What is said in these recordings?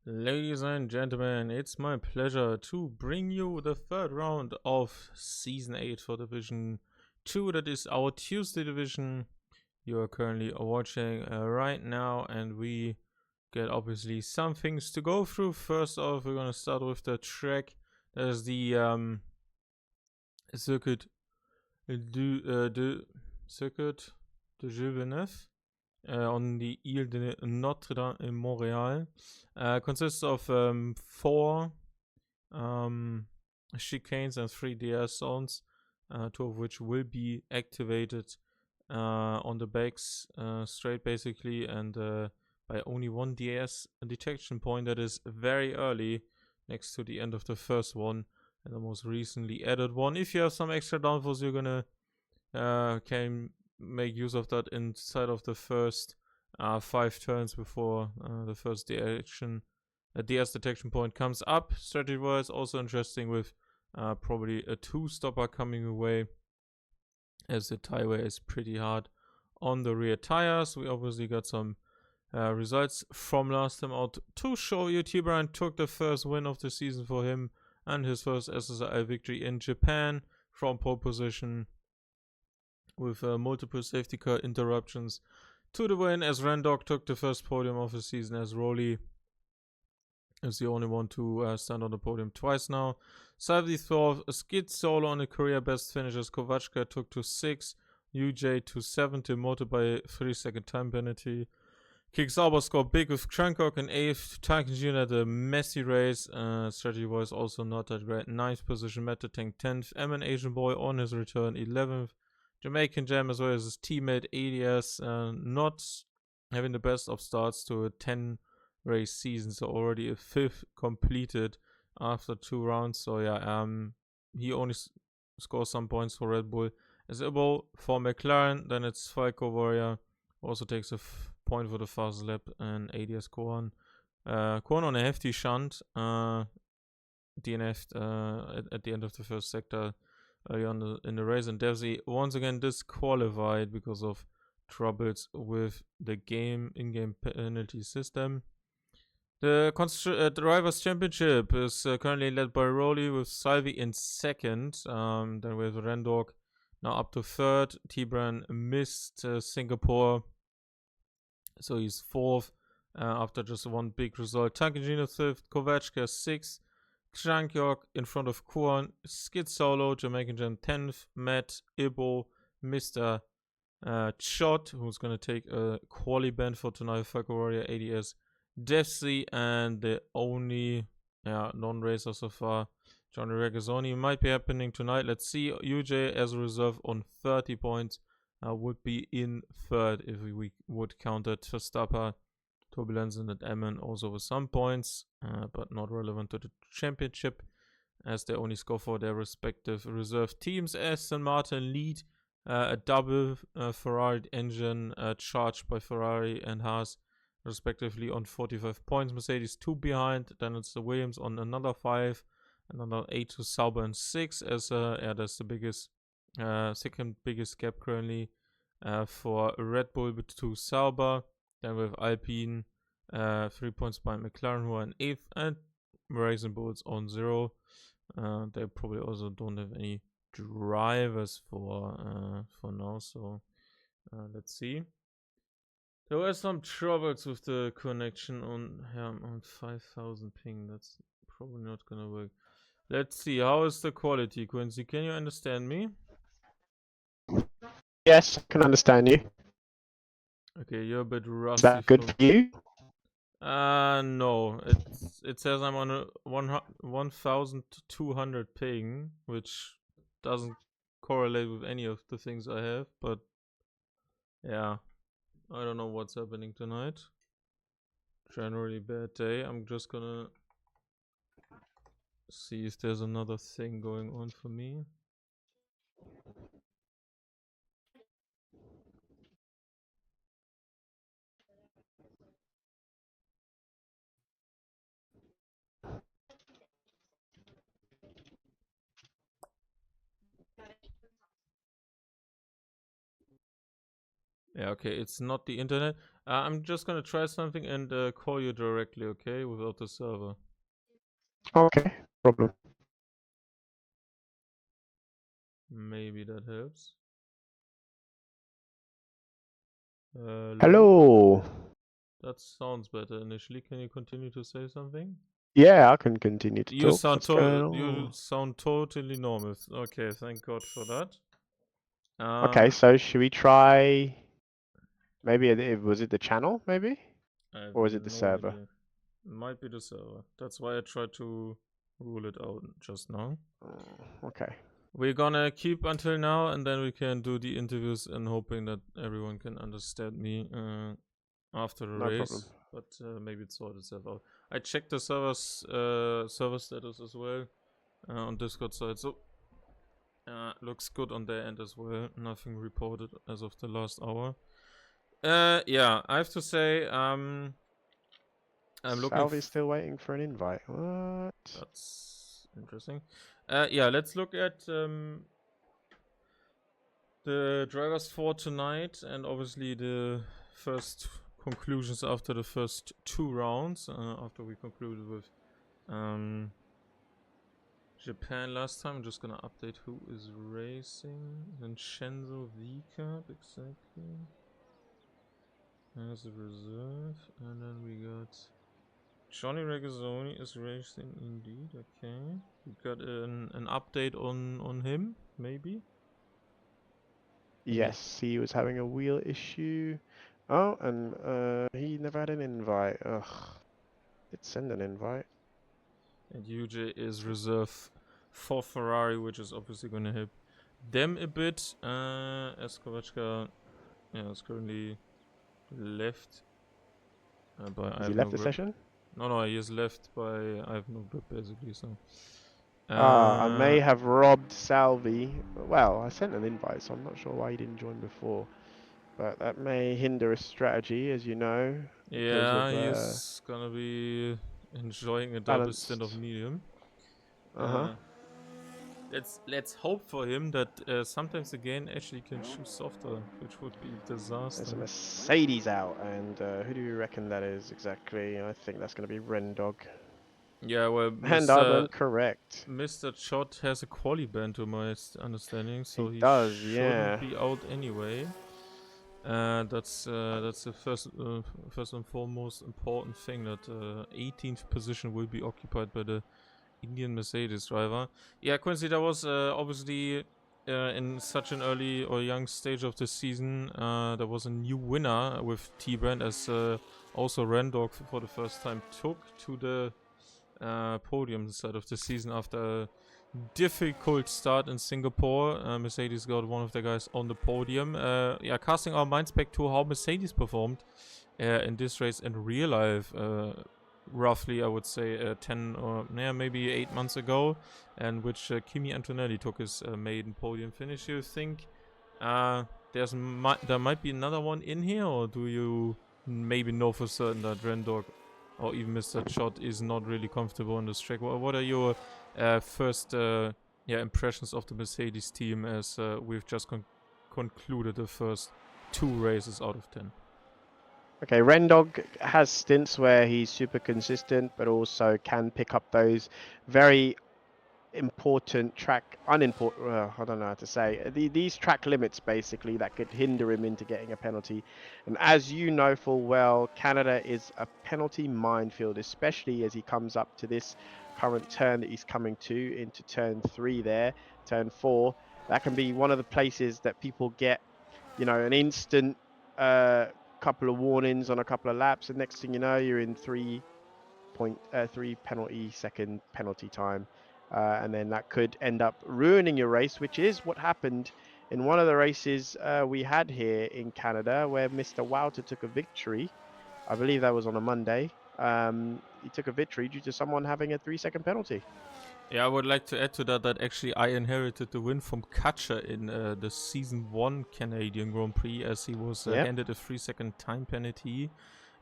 Ladies and gentlemen, it's my pleasure to bring you the third round of Season 8 for Division 2. That is our Tuesday division. You are currently watching right now, and we get obviously some things to go through. First off, we're going to start with the track. That is the Circuit Circuit de Villeneuve. On the Ile de Notre Dame in Montreal. Consists of 4 chicanes and 3 DS zones, 2 of which will be activated on the backs straight basically, and by only 1 DS detection point that is very early next to the end of the first one and the most recently added one. If you have some extra downforce, you're gonna can make use of that inside of the first 5 turns before the first DS detection point comes up. Strategy wise, also interesting with probably a 2-stopper coming away, as the tieway is pretty hard on the rear tires. We obviously got some results from last time out to show you. T-Brian took the first win of the season for him and his first SSRL victory in Japan from pole position, with multiple safety car interruptions to the win, as Randog took the first podium of the season, as Rowley is the only one to stand on the podium twice now. Savvy Thor, a skid solo on a career best finish, as Kovachka took to 6, UJ to 7, demoted by a 3-second time penalty. Kick Sauber scored big with Crankok in 8th. Tank Jun had a messy race. Strategy was also not that great. 9th position, Meta Tank 10th. M and Asian Boy on his return 11th. Jamaican Jam, as well as his teammate ADS, not having the best of starts to a 10 race season, so already a 5th completed after 2 rounds. So yeah, he only scores some points for Red Bull. As Ibo for McLaren, then it's Falco Warrior, also takes a point for the fast lap, and ADS Kohan. Kohan on a hefty shunt, DNF'd at the end of the first sector early on in the race, and Devsy once again disqualified because of troubles with the in-game penalty system. The Drivers' Championship is currently led by Rowley, with Salvi in 2nd. Then we have Rendog now up to 3rd. Tibran missed Singapore, so he's 4th after just one big result. Tankagino 5th, Kovachka 6th. Kshankyok in front of Kuan, Skid Solo, Jamaican Jam 10th, Matt, Ibo, Mr. Chot, who's going to take a quali ban for tonight, Falco Warrior, ADS, Devsy, and the only non-racer so far, Johnny Regazzoni, might be happening tonight. Let's see. UJ as a reserve on 30 points would be in 3rd if we would count that. Verstappen, Turbulenzen and Emmen also with some points, but not relevant to the championship, as they only score for their respective reserve teams. Aston Martin lead a double Ferrari engine charged by Ferrari and Haas, respectively, on 45 points. Mercedes 2 behind, then it's the Williams on another 5, another 8 to Sauber and 6, as that's the biggest, second biggest gap currently for Red Bull to Sauber. Then with Alpine 3 points behind McLaren, who are in 8th, and Racing Bulls on 0. They probably also don't have any drivers for now, so let's see. There were some troubles with the connection on 5000 ping. That's probably not gonna work. Let's see, how is the quality, Quincy? Can you understand me? Yes, I can understand you. Okay, you're a bit rusty. Is that good for you? No. It says I'm on a 1200 ping, which doesn't correlate with any of the things I have, but yeah, I don't know what's happening tonight. Generally bad day. I'm just gonna see if there's another thing going on for me. Yeah, okay, it's not the internet. I'm just gonna try something and call you directly, okay, without the server. Okay, problem. Maybe that helps. Hello? Hello. That sounds better initially. Can you continue to say something? Yeah, I can continue to You talk. sound What's going you on? sound totally normal. Okay, thank God for that. Okay, so should we try? Maybe was it the channel? Maybe, I have or was it the no server? idea. Might be the server. That's why I tried to rule it out just now. Okay. We're gonna keep until now, and then we can do the interviews, and hoping that everyone can understand me after the No problem. race. But maybe it sorted itself out. I checked the server status as well on Discord side, so looks good on their end as well. Nothing reported as of the last hour. Yeah, I have to say, I'm looking. Salvi's still waiting for an invite. What? That's interesting. Yeah, let's look at the drivers for tonight, and obviously the first conclusions after the first 2 rounds. After we concluded with Japan last time, I'm just gonna update who is racing. Vincenzo V Cup, exactly. As a reserve, and then we got Johnny Regazzoni is racing indeed. Okay, we got an update on him, maybe. Yeah. Yes, he was having a wheel issue. Oh, and he never had an invite. Ugh. Did send an invite. And UJ is reserve for Ferrari, which is obviously going to help them a bit. As Kovachka, yeah, is currently left by I Has he have no left the grip. session? No, he is left by I have no grip basically. So. I may have robbed Salvi. Well, I sent an invite, so I'm not sure why he didn't join before. But that may hinder his strategy, as you know, because Yeah, of he's gonna be enjoying a double stint of balanced. medium. Uh-huh. Let's hope for him that sometimes again actually can choose softer, which would be disaster. There's a Mercedes out, and who do you reckon that is exactly? I think that's going to be Rendog. Yeah, well, And I'm correct. Mr. Chot has a quali ban to my understanding, so He he does, shouldn't yeah. be out anyway. That's the first and foremost important thing, that 18th position will be occupied by the Indian Mercedes driver. Yeah, Quincy, that was obviously in such an early or young stage of the season. There was a new winner with T-Brand, as also Rendog for the first time took to the podium side of the season after a difficult start in Singapore. Mercedes got one of the guys on the podium. Yeah, casting our minds back to how Mercedes performed in this race in real life, roughly I would say 10 or maybe 8 months ago, and which Kimi Antonelli took his maiden podium finish. You think there might be another one in here, or do you maybe know for certain that Rendog or even Mr. Chot is not really comfortable on this track? What are your first impressions of the Mercedes team, as we've just concluded the first 2 races out of 10? Okay, Rendog has stints where he's super consistent, but also can pick up those very important I don't know how to say, these track limits basically that could hinder him into getting a penalty. And as you know full well, Canada is a penalty minefield, especially as he comes up to this current turn that he's coming to, into turn 3 there, turn 4. That can be one of the places that people get, an instant couple of warnings on a couple of laps, and next thing you know, you're in 3 penalty second penalty time, and then that could end up ruining your race, which is what happened in one of the races we had here in Canada, where Mr. Wouter took a victory. I believe that was on a Monday. He took a victory due to someone having a 3-second penalty. Yeah, I would like to add to that actually I inherited the win from Katcher in the Season 1 Canadian Grand Prix, as he was Yep. handed a 3-second time penalty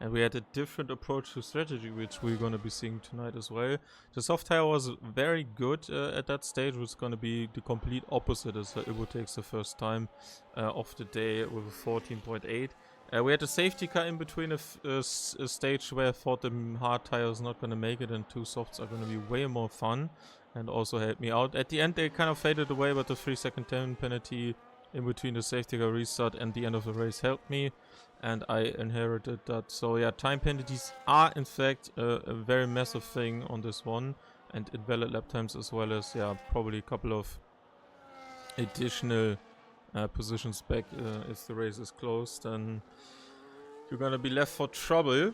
and we had a different approach to strategy, which we're going to be seeing tonight as well. The soft tire was very good at that stage, was going to be the complete opposite as Ibo takes the first time of the day with a 14.8. We had a safety car in between a stage where I thought the hard tire was not going to make it, and 2 softs are going to be way more fun and also helped me out. At the end they kind of faded away, but the 3-second time penalty in between the safety car restart and the end of the race helped me, and I inherited that. So yeah, time penalties are in fact a very massive thing on this one, and invalid lap times, as well as probably a couple of additional positions back if the race is closed, and you're gonna be left for trouble.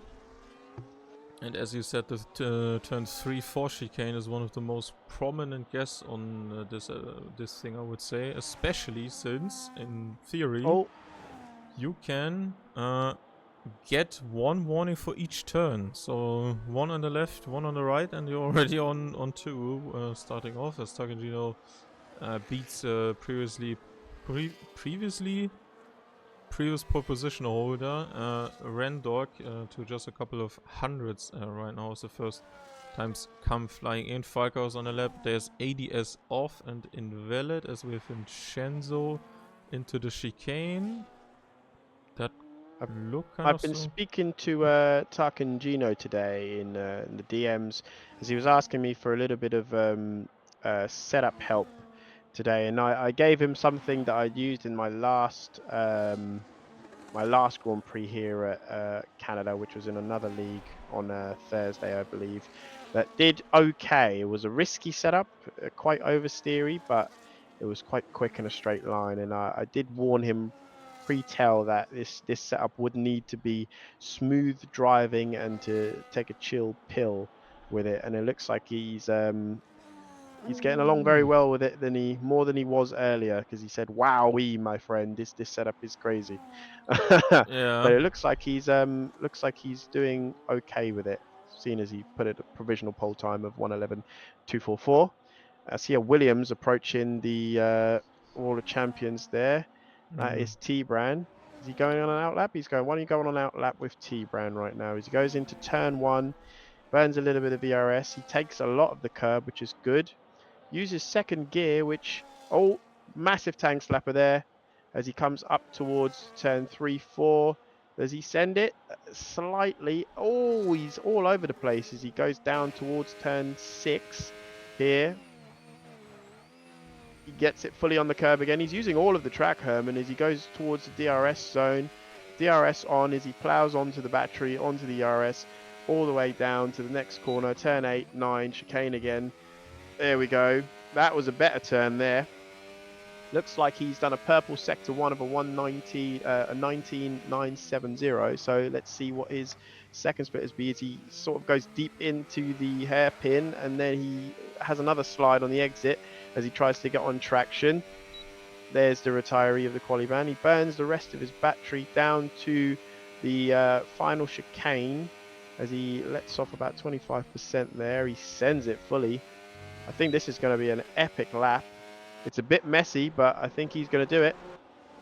And as you said, the turn 3-4 chicane is one of the most prominent guests on this thing, I would say, especially since, in theory, you can get 1 warning for each turn. So 1 on the left, 1 on the right, and you're already on 2 starting off, as Takagino beats previous pole position holder Rendog to just a couple of hundreds right now, as the first times come flying in. Falcao's on the lap. There's ADS off and invalid, as we have Vincenzo into the chicane. That I've been speaking to Takangino today in the DMs, as he was asking me for a little bit of setup help today, and I gave him something that I'd used in my last Grand Prix here at Canada, which was in another league on Thursday, I believe, that did okay. It was a risky setup, quite oversteery, but it was quite quick in a straight line, and I did warn him pre-tell that this setup would need to be smooth driving and to take a chill pill with it, and it looks like he's getting along very well with it, more than he was earlier, because he said, "Wowee, my friend, this setup is crazy." But it looks like he's doing okay with it, seeing as he put it a provisional pole time of 1:11.244. I see a Williams approaching the World of Champions there. That is T-Bran. Is he going on an outlap? He's going. Why don't you go on an outlap with T-Bran right now? As he goes into turn 1, burns a little bit of VRS. He takes a lot of the curb, which is good. Uses second gear, which, massive tank slapper there as he comes up towards turn 3-4. Does he send it? Slightly. Oh, he's all over the place as he goes down towards turn 6 here. He gets it fully on the curb again. He's using all of the track, Herman, as he goes towards the DRS zone. DRS on as he plows onto the battery, onto the DRS, all the way down to the next corner. Turn 8, 9, chicane again. There we go. That was a better turn there. Looks like he's done a purple sector 1 of a 19.970. So let's see what his second split is be, as he sort of goes deep into the hairpin, and then he has another slide on the exit as he tries to get on traction. There's the retiree of the quali ban. He burns the rest of his battery down to the final chicane as he lets off about 25% there. He sends it fully. I think this is going to be an epic lap. It's a bit messy, but I think he's going to do it.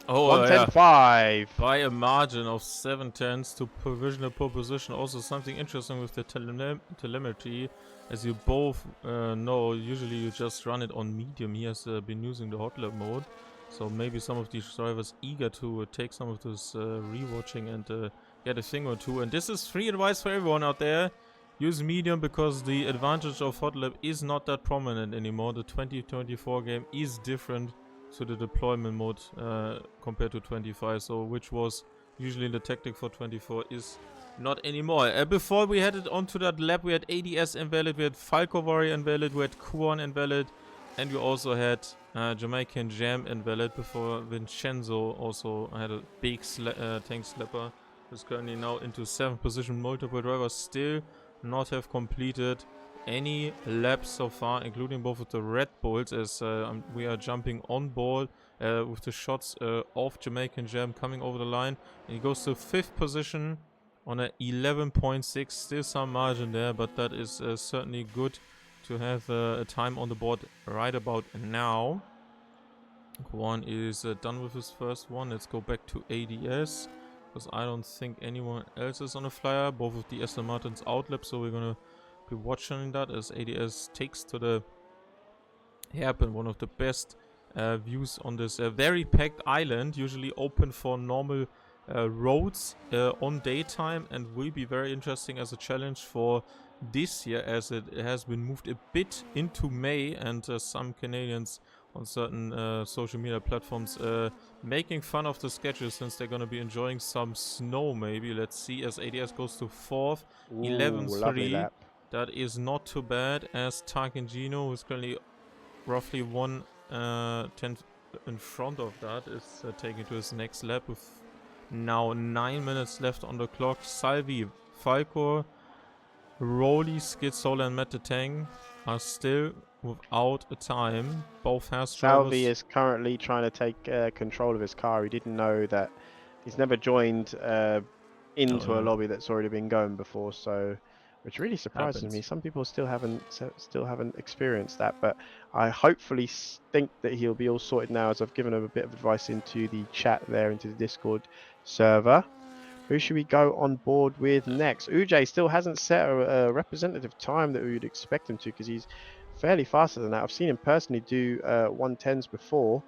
1:10.5. By a margin of 7/10 to provisional pole position. Also something interesting with the telemetry, as you both know, usually you just run it on medium. He has been using the hot lap mode, so maybe some of these drivers eager to take some of this rewatching and get a thing or two. And this is free advice for everyone out there. Use medium, because the advantage of hot lap is not that prominent anymore. The 2024 game is different to the deployment mode compared to 25, so which was usually the tactic for 24 is not anymore. Before we headed onto that lap, we had ADS invalid, we had Falcovari invalid, we had Kuan invalid, and we also had Jamaican Jam invalid before Vincenzo also had a big tank slapper. Who's currently now into 7th position. Multiple drivers still not have completed any laps so far, including both of the Red Bulls, as we are jumping on board with the shots of Jamaican Jam coming over the line. And he goes to 5th position on a 11.6, still some margin there, but that is certainly good to have a time on the board right about now. Juan is done with his first one. Let's go back to ADS. because I don't think anyone else is on a flyer. Both of the Aston Martins outlap, so we're gonna be watching that as ADS takes to the hairpin. One of the best views on this very packed island, usually open for normal roads on daytime, and will be very interesting as a challenge for this year, as it has been moved a bit into May, and some Canadians on certain social media platforms making fun of the schedule since they're going to be enjoying some snow maybe. Let's see, as ADS goes to 4th, Ooh, lovely 11-3. lap. That is not too bad, as Tarkingino, who's currently roughly 1/10 in front of that, is taking to his next lap with now 9 minutes left on the clock. Salvi, Falco, Rowley, Skid Solar and Matt Tang are still without a time. Both Haas Salvi drivers. is currently trying to take control of his car. He didn't know that he's never joined into a lobby that's already been going before, so which really surprises me. Happens. Some people still haven't experienced that, but I hopefully think that he'll be all sorted now, as I've given him a bit of advice into the chat there, into the Discord server. Who should we go on board with next? Ujay still hasn't set a representative time that we would expect him to, because he's fairly faster than that. I've seen him personally do 110s before.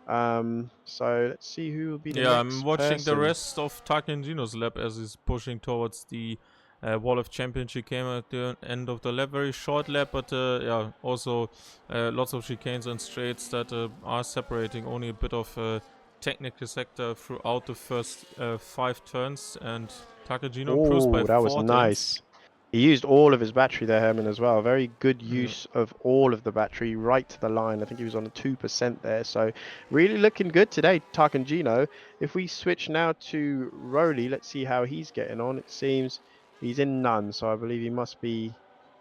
So let's see who will be the Yeah, I'm next watching the person. rest of Takengino's lap as he's pushing towards the Wall of Championship. Came at the end of the lap, very short lap, but yeah, also lots of chicanes and straights that are separating. Only a bit of technical sector throughout the first 5 turns, and Takagino improves by Oh, that was 4 tenths. nice. He used all of his battery there, Herman, as well. Very good Yeah. use of all of the battery right to the line. I think he was on 2% there. So really looking good today, Tarkangino. If we switch now to Rowley, let's see how he's getting on. It seems he's in none, so I believe he must be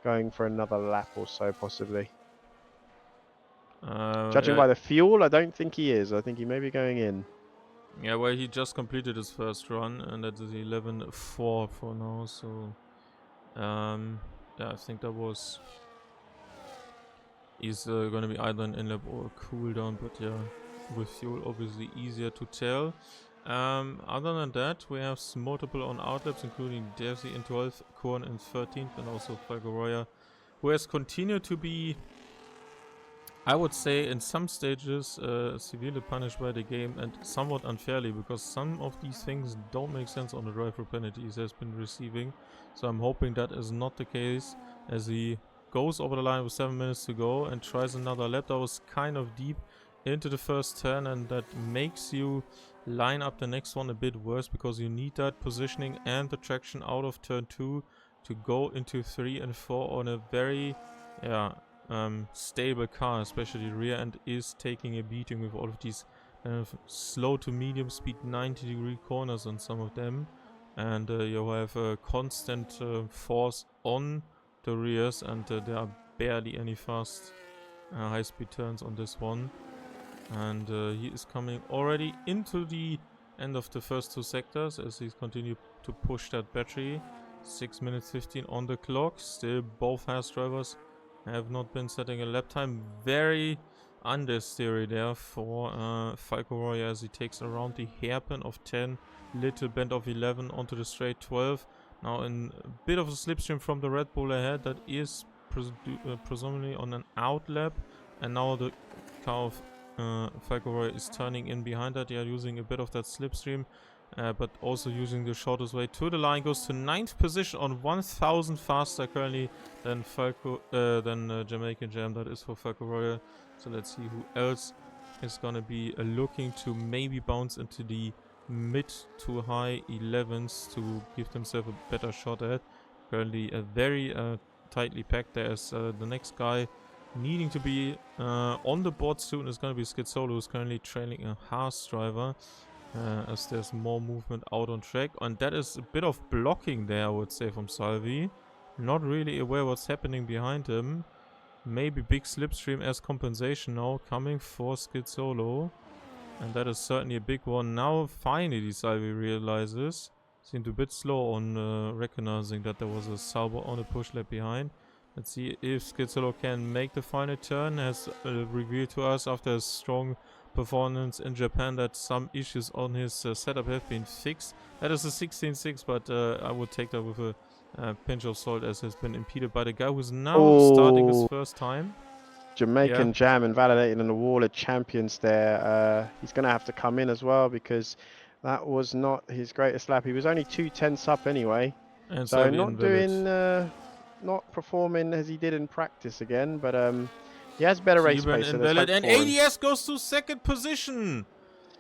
going for another lap or so, possibly. Judging by the fuel, I don't think he is. I think he may be going in. Yeah, well, he just completed his first run, and that is 11-4 for now, so yeah, I think that was... He's gonna be either an in-lap or a cooldown, but yeah, with fuel obviously easier to tell. Other than that, we have multiple on outlaps, including Devsy in 12th, Korn in 13th, and also Falgoroya, who has continued to be, I would say, in some stages severely punished by the game, and somewhat unfairly, because some of these things don't make sense on the drive-through penalties he has been receiving. So I'm hoping that is not the case, as he goes over the line with 7 minutes to go and tries another lap. That was kind of deep into the first turn, and that makes you line up the next one a bit worse, because you need that positioning and the traction out of turn 2 to go into 3 and 4 on a very stable car. Especially rear end is taking a beating with all of these slow to medium speed 90-degree corners on some of them, and you have a constant force on the rears, and there are barely any fast high-speed turns on this one. And he is coming already into the end of the first 2 sectors as he's continued to push that battery. 6 minutes 15 on the clock. Still both Haas drivers have not been setting a lap time. Very understeery there for Falgoroya, as he takes around the hairpin of 10, little bend of 11 onto the straight 12. Now in a bit of a slipstream from the Red Bull ahead, that is presumably on an outlap, and now the car of Falgoroya is turning in behind that. They are using a bit of that slipstream, but also using the shortest way to the line. Goes to 9th position on 1000 faster currently than Jamaican Jam. That is for Falgoroya. So let's see who else is gonna be looking to maybe bounce into the mid to high 11s to give themselves a better shot at. Currently a very tightly packed. There's the next guy needing to be on the board soon is going to be Skid Solo, who's currently trailing a Haas driver, as there's more movement out on track. And that is a bit of blocking there, I would say, from Salvi. Not really aware what's happening behind him. Maybe big slipstream as compensation now coming for Skid Solo. And that is certainly a big one. Now finally Salvi realizes. Seemed a bit slow on recognizing that there was a Sauber on a push lap behind. Let's see if Skid Solo can make the final turn, as revealed to us after a strong performance in Japan that some issues on his setup have been fixed. That is a 16.6, but I would take that with a pinch of salt, as has been impeded by the guy who's now starting his first time. Jamaican Jam invalidated in the wall of champions there. He's going to have to come in as well, because that was not his greatest lap. He was only 2/10 up anyway. And So not invalid. not performing as he did in practice again, but he has better race pace, so there's hope and for him. ADS goes to second position.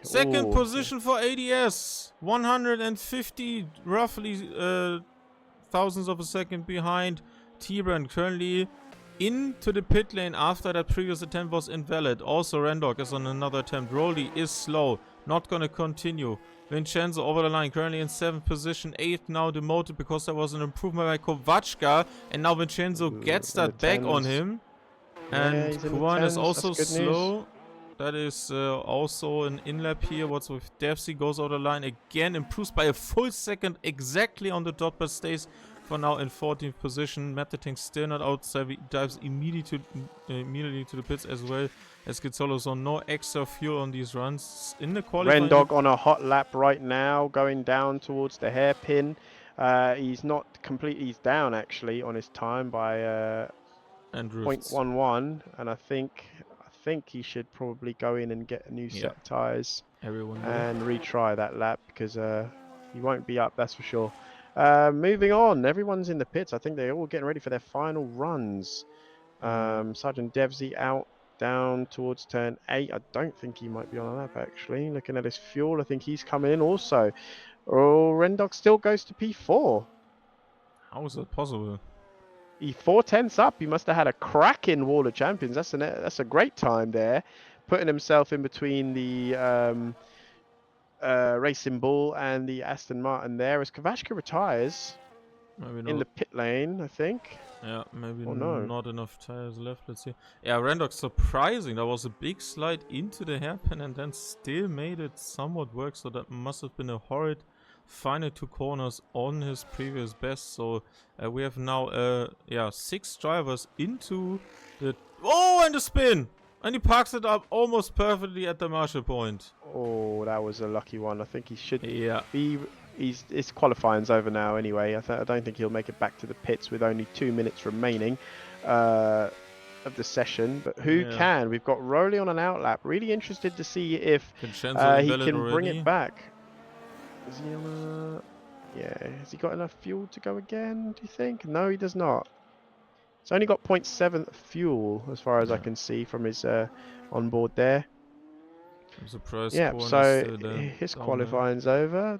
Second position for ADS. 150 roughly thousandths of a second behind T-Brand, currently into the pit lane after that previous attempt was invalid. Also Rendog is on another attempt. Rolly is slow, not gonna continue. Vincenzo over the line, currently in 7th position, 8th now demoted because there was an improvement by Kovachka, and now Vincenzo gets that back on him. And Kuan is also slow. That is also an in-lap here. What's with Devsy, goes over the line again, improves by a full second exactly on the dot, but stays for now in 14th position. Matt the Tank still not out, so he dives immediately to the pits as well as Gizzolo, so no extra fuel on these runs. In the qualifying, Rendog on a hot lap right now, going down towards the hairpin. He's not completely, he's down actually on his time by 0.11, and I think he should probably go in and get a new set of tyres and retry that lap, because he won't be up, that's for sure. Moving on, everyone's in the pits. I think they're all getting ready for their final runs. Sergeant Devsy out, down towards turn 8. I don't think he might be on a lap actually. Looking at his fuel, I think he's coming in also. Oh, Rendog still goes to P4. How is that possible? He 4/10 up. He must have had a cracking Wall of Champions. That's a great time there, putting himself in between the Racing Bull and the Aston Martin there, as Kovachka retires in the pit lane, I think. Yeah, maybe not enough tires left. Let's see. Yeah, Rendog, surprising. There was a big slide into the hairpin and then still made it somewhat work. So that must have been a horrid final 2 corners on his previous best. So we have now 6 drivers into the... Oh, and the spin! And he parks it up almost perfectly at the marshal point. Oh, that was a lucky one. I think he should be... His qualifying's over now anyway. I don't think he'll make it back to the pits with only 2 minutes remaining of the session. But who can? We've got Rowley on an outlap. Really interested to see if he can bring it back. Is he on a... Yeah, has he got enough fuel to go again, do you think? No, he does not. It's only got 0.7 fuel as far as I can see from his onboard there. I'm surprised. Yeah, so his qualifying's over.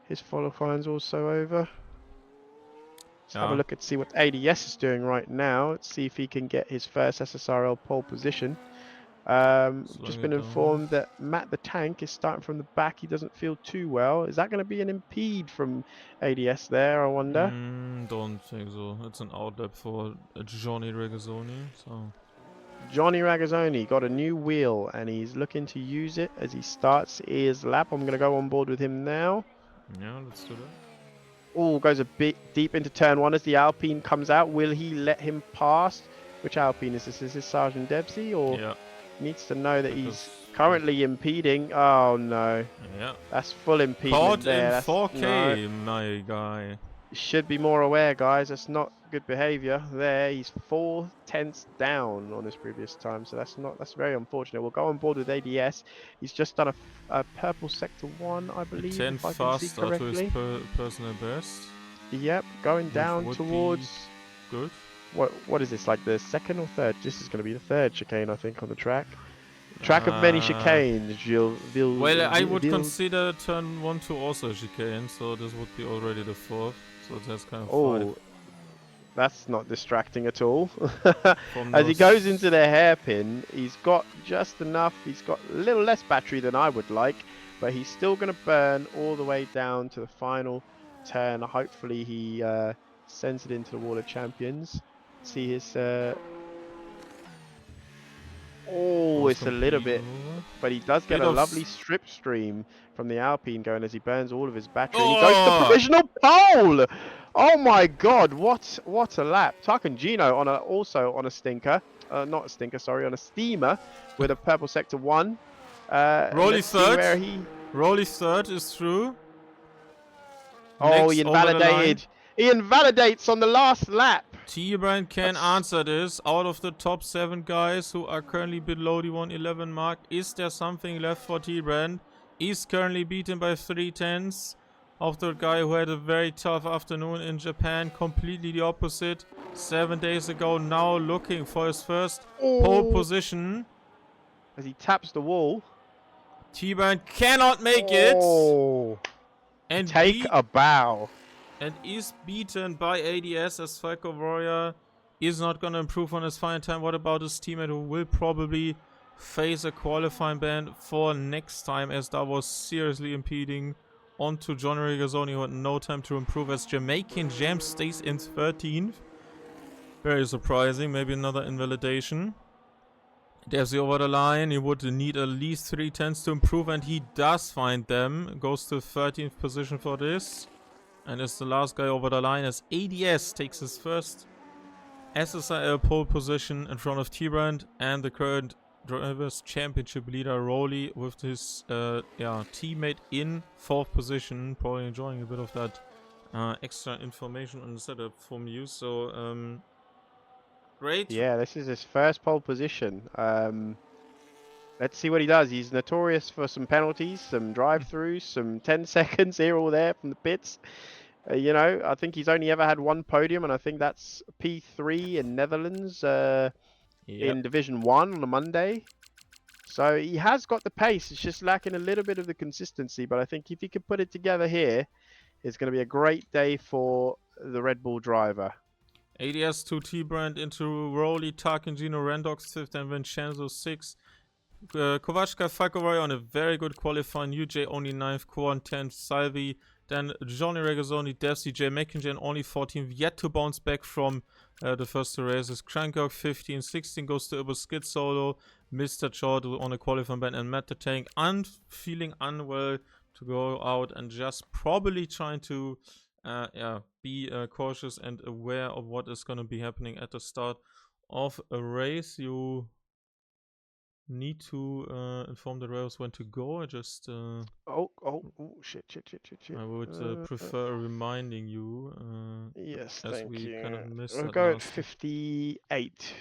His qualifying's also over. Let's have a look and see what ADS is doing right now. Let's see if he can get his first SSRL pole position. Just been informed that Matt the Tank is starting from the back. He doesn't feel too well. Is that going to be an impede from ADS there, I wonder? Don't think so. It's an outlap for Johnny Ragazzoni. So Johnny Ragazzoni got a new wheel and he's looking to use it as he starts his lap. I'm going to go on board with him now. Yeah, let's do that. Oh, goes a bit deep into turn 1 as the Alpine comes out. Will he let him pass? Which Alpine is this? Is this Sergeant Debsy, or needs to know that he's currently impeding? Oh no. Yeah. That's full impediment there. That's 4K, my guy. Should be more aware, guys. That's not good behaviour. There, he's 4/10 down on his previous time, so that's very unfortunate. We'll go on board with ADS. He's just done a purple sector 1, I believe, if I can see correctly. His personal best. Yep, going down towards. Good. What is this, like the 2nd or 3rd? This is going to be the 3rd chicane, I think, on the track. Track of many chicanes. Well, I would consider turn 1 to also a chicane, so this would be already the 4th. So that's kind of 5. That's not distracting at all. As he goes into the hairpin, he's got just enough. He's got a little less battery than I would like, but he's still going to burn all the way down to the final turn. Hopefully he sends it into the Wall of Champions. See his... Oh, it's a little bit, but he does get a lovely strip stream from the Alpine going as he burns all of his battery. And he goes to the provisional pole. Oh my God, what a lap! Tarkangino on also on a stinker, not a stinker, sorry, on a steamer with a purple sector 1. And Rolly let's see where third. he... Rolly third is through. Oh, he Next over the line. invalidated. He invalidates on the last lap. T-Brand can That's... answer this. Out of the top 7 guys who are currently below the 111 mark, is there something left for T-Brand? He's currently beaten by 3/10 of the guy who had a very tough afternoon in Japan. Completely the opposite. 7 days ago, now looking for his first pole position. As he taps the wall. T-Brand cannot make it. Oh. And Take a bow. And is beaten by ADS as Falco Warrior is not going to improve on his final time. What about his teammate who will probably face a qualifying ban for next time, as that was seriously impeding onto John Regazzoni, who had no time to improve, as Jamaican Jam stays in 13th. Very surprising. Maybe another invalidation. There's the over the line. He would need at least 3/10 to improve, and he does find them. Goes to 13th position for this. And is the last guy over the line, as ADS takes his first SSRL pole position in front of T-Brand and the current Drivers' Championship leader Rolly with his teammate in 4th position. Probably enjoying a bit of that extra information on the setup from you. So, great. Yeah, this is his first pole position. Let's see what he does. He's notorious for some penalties, some drive-throughs, some 10 seconds here or there from the pits. You know, I think he's only ever had one podium, and I think that's P3 in Netherlands in Division 1 on a Monday. So he has got the pace. It's just lacking a little bit of the consistency. But I think if he could put it together here, it's going to be a great day for the Red Bull driver. ADS to T-Brand into Rolly, Tarkingino, Randox 5th, and Vincenzo 6th. Kovačka, Falkovary on a very good qualifying. UJ only 9th, Kwan 10th, Salvi, then Johnny Regazzoni, Devsy, J. Mackinjan only 14th, yet to bounce back from the first two races. Crankirk 15, 16 goes to Skid Solo, Mr. Short on a qualifying ban, and Matt the Tank feeling unwell to go out and just probably trying to be cautious and aware of what is going to be happening at the start of a race. You need to inform the drivers when to go. I just Shit. I would prefer reminding you yes, as thank we you. kind of missed We'll that go at last 58.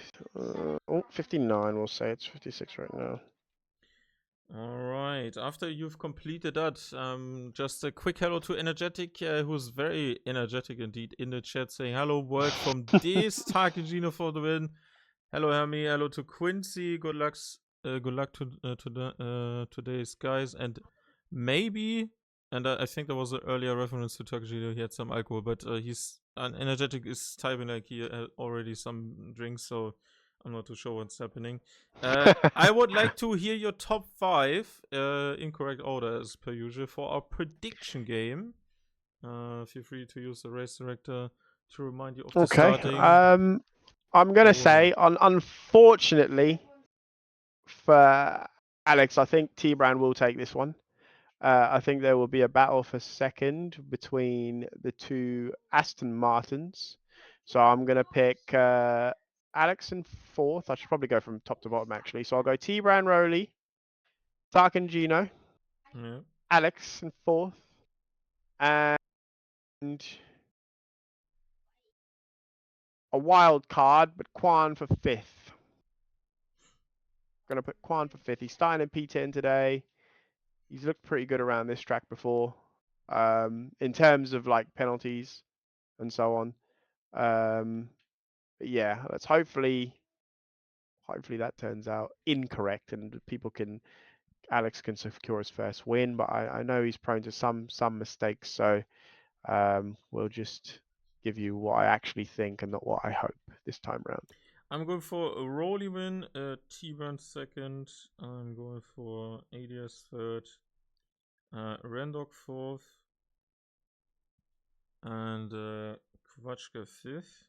59 we'll say. It's 56 right now. Alright, after you've completed that, just a quick hello to Energetic, who's very energetic indeed in the chat, saying hello world from this Tarkingino for the win. Hello Hermie, hello to Quincy, good luck to today's guys, and maybe, and I think there was an earlier reference to Tarkingino, he had some alcohol, but he's an Energetic is typing like he had already some drinks, so I'm not too sure what's happening. I would like to hear your top 5 in correct order as per usual for our prediction game. Feel free to use the race director to remind you of the starting. I'm gonna say, unfortunately for Alex, I think T-Brand will take this one. I think there will be a battle for second between the two Aston Martins. So I'm gonna pick Alex in 4th. I should probably go from top to bottom actually. So I'll go T-Brand, Rowley, Tarkingino, Alex in 4th, and a wild card, but Quan for 5th. Gonna put Quan for 5th. He's starting in P10 today. He's looked pretty good around this track before, in terms of like penalties and so on. But yeah, let's hopefully that turns out incorrect and Alex can secure his first win. But I know he's prone to some mistakes, so we'll just give you what I actually think and not what I hope this time around. I'm going for a Rolly win, T-Brand 2nd. I'm going for ADS 3rd, Randog 4th, and Kovačka 5th.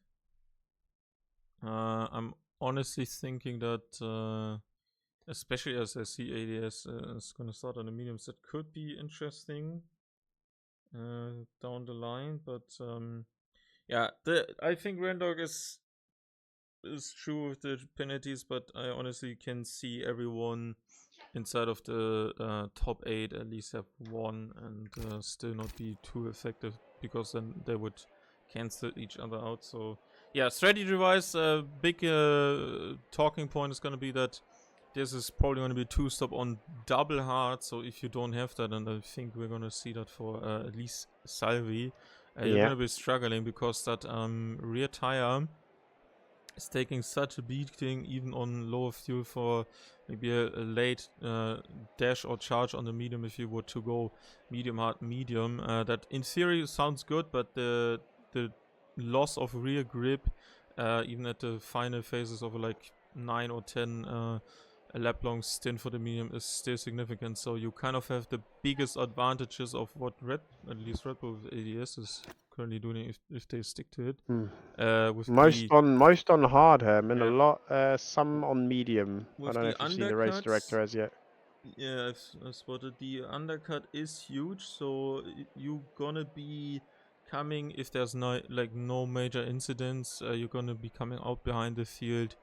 I'm honestly thinking that, especially as I see ADS is going to start on the mediums, that could be interesting down the line. But yeah, I think Randog is true with the penalties, but I honestly can see everyone inside of the top 8 at least have one and still not be too effective, because then they would cancel each other out. So yeah, strategy wise, big talking point is going to be that this is probably going to be 2-stop on double hard. So if you don't have that, and I think we're going to see that for at least Salvi, you're going to be struggling, because that rear tire is taking such a beating even on lower fuel for maybe a late dash or charge on the medium, if you were to go medium hard medium. That in theory sounds good, but the loss of rear grip, even at the final phases of like 9 or 10 a lap long stint for the medium, is still significant. So you kind of have the biggest advantages of what at least Red Bull with ADS is currently doing, if they stick to it. With most on hard, Herman. Yeah. A lot, some on medium. I with don't know the if you've seen the race director undercuts, as yet. yeah, I've spotted the undercut is huge. So you gonna be coming, if there's no major incidents, you're gonna be coming out behind the field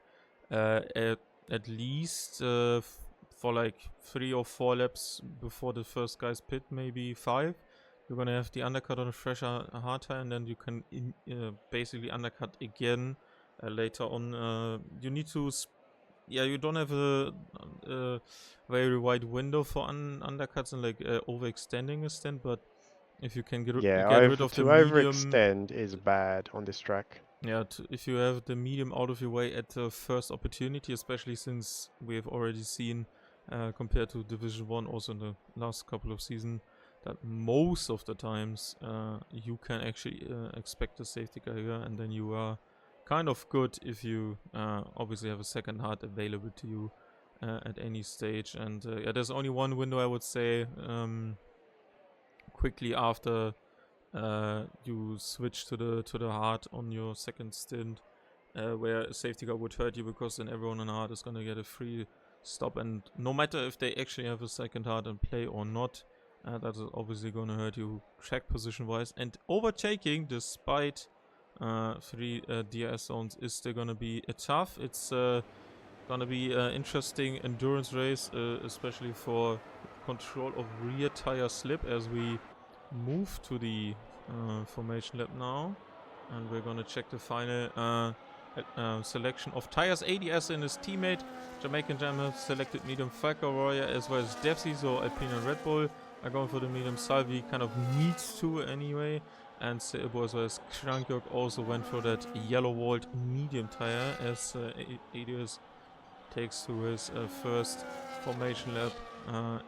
at least for like 3 or 4 laps before the first guy's pit, maybe 5. You're gonna have the undercut on a fresh hard tire, and then you can basically undercut again later on. You need to you don't have a very wide window for undercuts and like overextending a stint, but if you can get rid of the medium, overextend is bad on this track. yeah, if you have the medium out of your way at the first opportunity, especially since we have already seen, compared to Division 1 also in the last couple of seasons, that most of the times you can actually expect a safety car here, and then you are kind of good if you obviously have a second hard available to you at any stage. And yeah, there's only one window, I would say, quickly after you switch to the hard on your second stint, where a safety car would hurt you, because then everyone on hard is gonna get a free stop, and no matter if they actually have a second hard in play or not, that is obviously gonna hurt you track position wise. And overtaking, despite 3 DRS zones, is still gonna be tough. It's gonna be an interesting endurance race, especially for control of rear tire slip, as we move to the formation lap now, and we're gonna check the final selection of tires. ADS and his teammate Jamaican Jam selected medium. Falco Warrior as well as Devsy, so Alpine and Red Bull are going for the medium. Salvi kind of needs to anyway, and Sebo as well as Krankyok also went for that yellow walled medium tire, as ADS takes to his first formation lap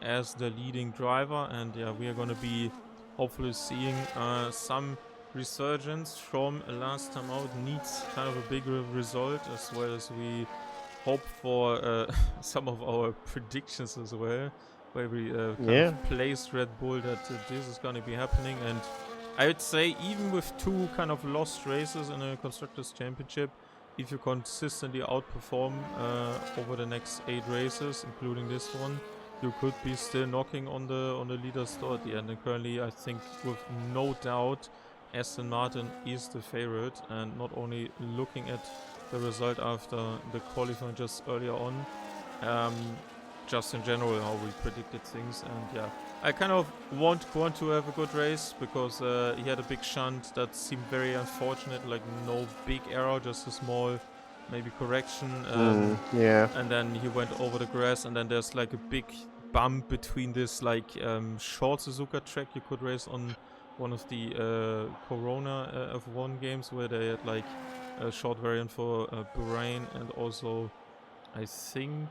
as the leading driver. And yeah, we are going to be hopefully seeing some resurgence from last time out. Needs kind of a bigger result, as well as we hope for some of our predictions as well, where we kind of placed Red Bull that this is going to be happening. And I would say, even with 2 kind of lost races in a Constructors' Championship, if you consistently outperform over the next 8 races, including this one, you could be still knocking on the leader's door at the end. And currently, I think with no doubt, Aston Martin is the favorite. And not only looking at the result after the qualifying just earlier on, just in general how we predicted things. And yeah, I kind of want to have a good race, because he had a big shunt that seemed very unfortunate, like no big error, just a small maybe correction. And then he went over the grass, and then there's like a big bump between this like short Suzuka track you could race on one of the Corona F1 games, where they had like a short variant for Bahrain, and also I think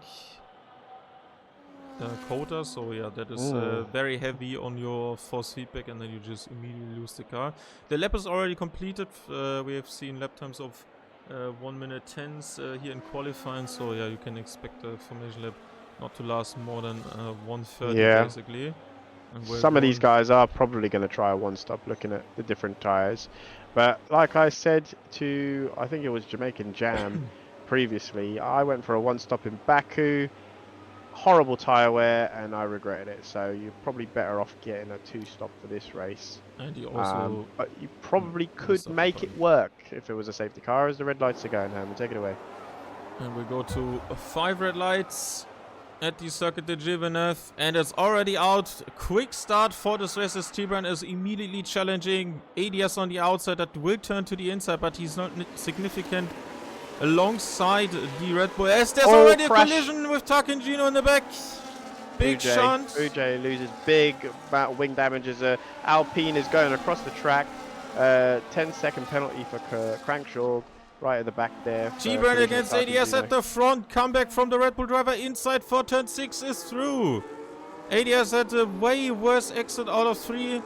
Kota. So yeah, that is very heavy on your force feedback, and then you just immediately lose the car. The lap is already completed. We have seen lap times of 1 minute 10s here in qualifying, so yeah, you can expect the formation lap not to last more than 1:30 basically. And some of these guys are probably going to try a one-stop, looking at the different tires. But like I said to, I think it was Jamaican Jam previously, I went for a one-stop in Baku. Horrible tire wear, and I regretted it. So you're probably better off getting a 2-stop for this race. And you also but you probably could make it work if it was a safety car. As the red lights are going home, and take it away. And we go to 5 red lights. at the Circuit de Villeneuve, and it's already out. Quick start for this race as T-Bran is immediately challenging ADS on the outside. That will turn to the inside, but he's not significant alongside the Red Bull. As there's already a collision with Takengino in the back. Big shunt. Ujay loses big amount of wing damage as Alpine is going across the track. 10-second penalty for Crankshaw right at the back there. T-Bran against ADS at the front. Comeback from the Red Bull driver inside for turn 6 is through. ADS had a way worse exit out of 3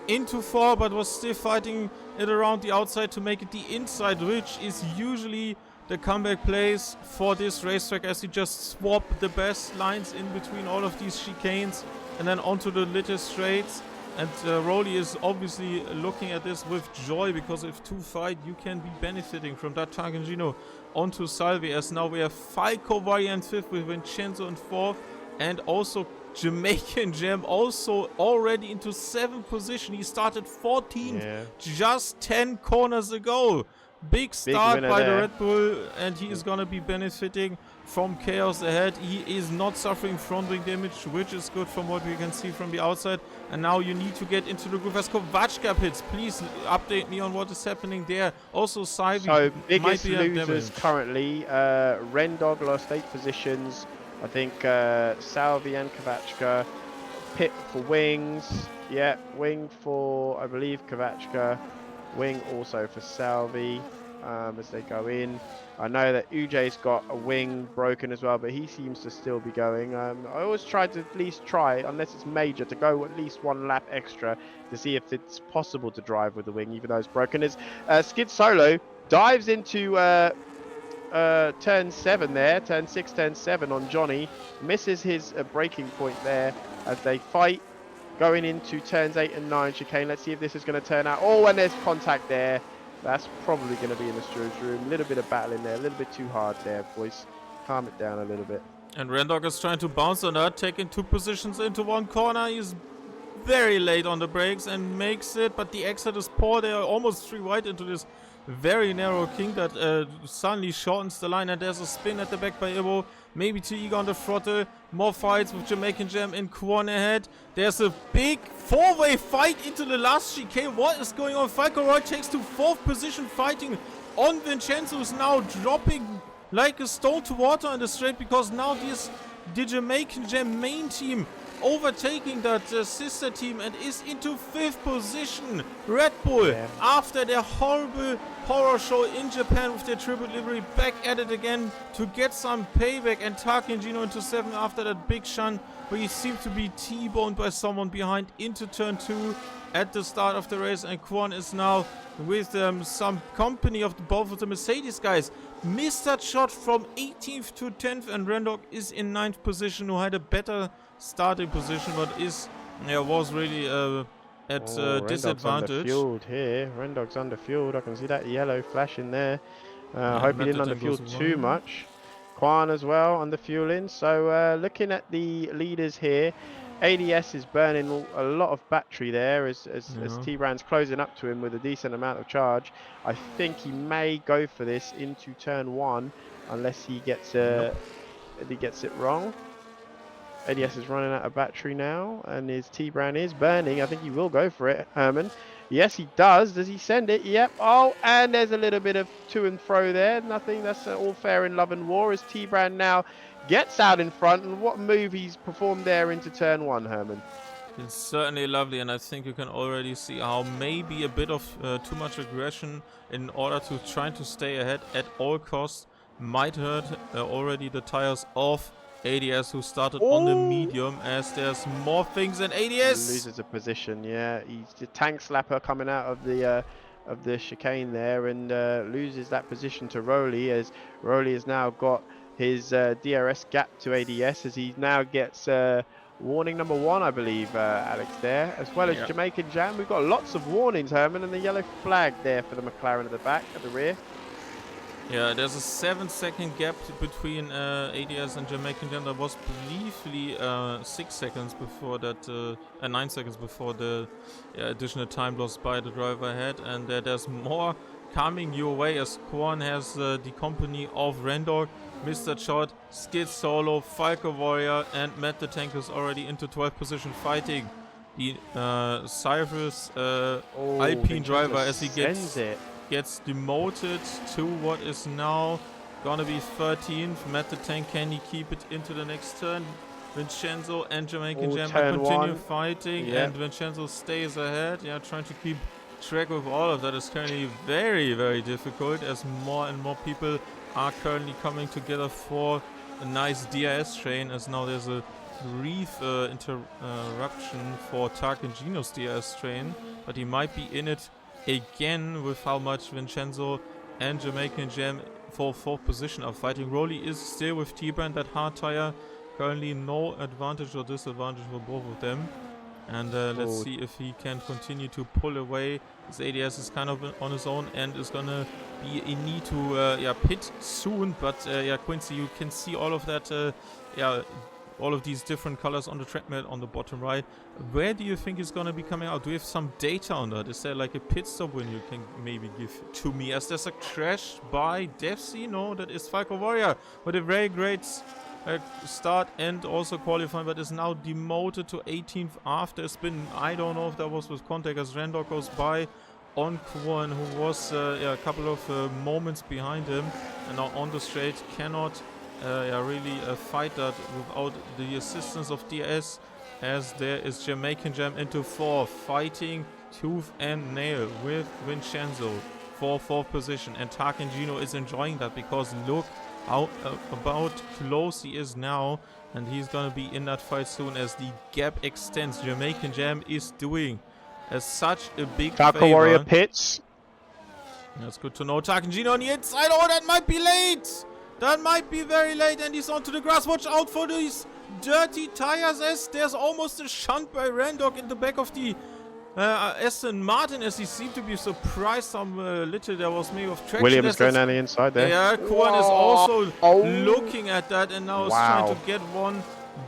into 4, but was still fighting it around the outside to make it the inside, which is usually the comeback place for this racetrack, as you just swap the best lines in between all of these chicanes and then onto the little straights. And Rowley is obviously looking at this with joy, because if 2 fight, you can be benefiting from that. Targentino onto Salvi, as now we have Falco Varia in 5th with Vincenzo in 4th, and also Jamaican Jam also already into 7th position. He started 14th just 10 corners ago. Big start by the Red Bull, and he is going to be benefiting from chaos ahead. He is not suffering front wing damage, which is good from what we can see from the outside. And now you need to get into the groove as Kovachka pits. Please update me on what is happening there. Also, Saivi so might biggest be losers currently, Rendog lost 8 positions. I think Salvi and Kovachka. Pit for wings. Yeah, wing for, I believe, Kovachka. Wing also for Salvi as they go in. I know that Ujay's got a wing broken as well, but he seems to still be going. I always try to at least try, unless it's major, to go at least 1 lap extra to see if it's possible to drive with the wing, even though it's broken. As Skid Solo dives into turn 7 there, turn 6, turn 7 on Johnny. Misses his braking point there as they fight. Going into turns 8 and 9 chicane. Let's see if this is going to turn out. Oh, and there's contact there. That's probably going to be in the steward's room. A little bit of battle in there. A little bit too hard there, boys. Calm it down a little bit. And Rendog is trying to bounce on that, taking 2 positions into 1 corner. He's very late on the brakes and makes it, but the exit is poor. They are almost 3 wide into this very narrow king that suddenly shortens the line, and there's a spin at the back by Ivo. Maybe Tiga on the throttle. More fights with Jamaican Jam in Quan ahead. There's a big 4-way fight into the last chicane. What is going on? Falco Roy takes to 4th position, fighting on Vincenzo, who's now dropping like a stone to water in the straight, because now the Jamaican Jam main team overtaking that sister team and is into 5th position. Red Bull, after their horrible horror show in Japan with their triple livery, back at it again to get some payback, and Takengino into 7th after that big shunt where he seemed to be T-boned by someone behind into turn 2 at the start of the race. And Quan is now with some company of both of the Mercedes guys. Missed that shot from 18th to 10th, and Rendog is in 9th position, who had a better starting position, but was really at disadvantage. Underfueled here. Rendog's underfueled. I can see that yellow flashing there. Hope he didn't underfuel too much. Quan as well underfueling. So looking at the leaders here, ADS is burning a lot of battery there as T-Bran's closing up to him with a decent amount of charge. I think he may go for this into turn 1 unless he gets if he gets it wrong. ADS is running out of battery now, and his T-Bran is burning. I think he will go for it, Herman. Yes, he does. Does he send it? Yep. Oh, and there's a little bit of to and fro there. Nothing. That's all fair in love and war. As T-Bran now gets out in front, and what move he's performed there into turn 1, Herman. It's certainly lovely, and I think you can already see how maybe a bit of too much aggression in order to try to stay ahead at all costs might hurt already the tires of ADS, who started on the medium, as there's more things in ADS. Loses a position, yeah. He's the tank slapper coming out of the chicane there, and loses that position to Rowley, as Rowley has now got his DRS gap to ADS, as he now gets warning number 1, I believe, Alex, there, as well as Jamaican Jam. We've got lots of warnings, Herman, and the yellow flag there for the McLaren at the back, at the rear. Yeah, there's a 7-second gap between ADS and Jamaican Jam. That was briefly 6 seconds before that, 9 seconds before the additional time lost by the driver ahead. And there's more coming your way as Korn has the company of Rendog, Mr. Chod, Skid Solo, Falco Warrior, and Matt the Tank is already into 12th position fighting the Cyrus Alpine driver as he gets demoted to what is now gonna be 13th. Matt the Tank, can he keep it into the next turn? Vincenzo and Jamaican Jam continue fighting, and Vincenzo stays ahead. Yeah, trying to keep track of all of that is currently very, very difficult as more and more people are currently coming together for a nice DRS train, as now there's a brief interruption for Tarkingino's DRS train, but he might be in it again with how much Vincenzo and Jamaican Jam for 4th position are fighting. Rolly is still with T-Brand, that hard tire. Currently no advantage or disadvantage for both of them. And let's see if he can continue to pull away. His ADS is kind of on his own and is gonna be in need to pit soon. But Quincy, you can see all of that, all of these different colors on the track mat on the bottom right. Where do you think it's gonna be coming out? Do you have some data on that? Is there like a pit stop when you can maybe give to me? As there's a crash by Devsy? No, that is Falco Warrior with a very great start and also qualifying, but is now demoted to 18th after a spin. I don't know if that was with contact as Rendog goes by on Kwon, who was a couple of moments behind him, and now on the straight cannot really fight that without the assistance of DS, as there is Jamaican Jam into 4th, fighting tooth and nail with Vincenzo for 4th position, and Tarkingino is enjoying that because look how about close he is now, and he's gonna be in that fight soon as the gap extends. Jamaican Jam is doing such a big Falco Warrior pits. That's good to know. Tarkingino on the inside. Oh, that might be late. That might be very late, and he's onto the grass. Watch out for these dirty tires, as there's almost a shunt by Rendog in the back of the Aston Martin, as he seemed to be surprised some little there was maybe of traction. Williams going on the inside there. Yeah, Kwon is also looking at that, and now is trying to get one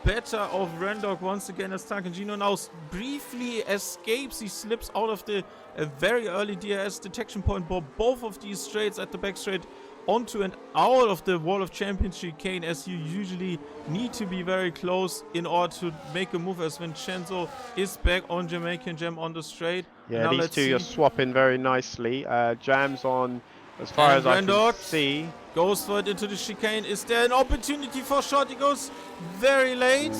better of Rendog once again, as Tarkingino now briefly escapes. He slips out of the very early DRS detection point for both of these straights at the back straight onto and out of the Wall of Champions chicane, as you usually need to be very close in order to make a move, as Vincenzo is back on Jamaican Jam on the straight. Yeah, now these two are swapping very nicely. Jam's on, as far as I can see. Goes for it into the chicane. Is there an opportunity for a shot? He goes very late.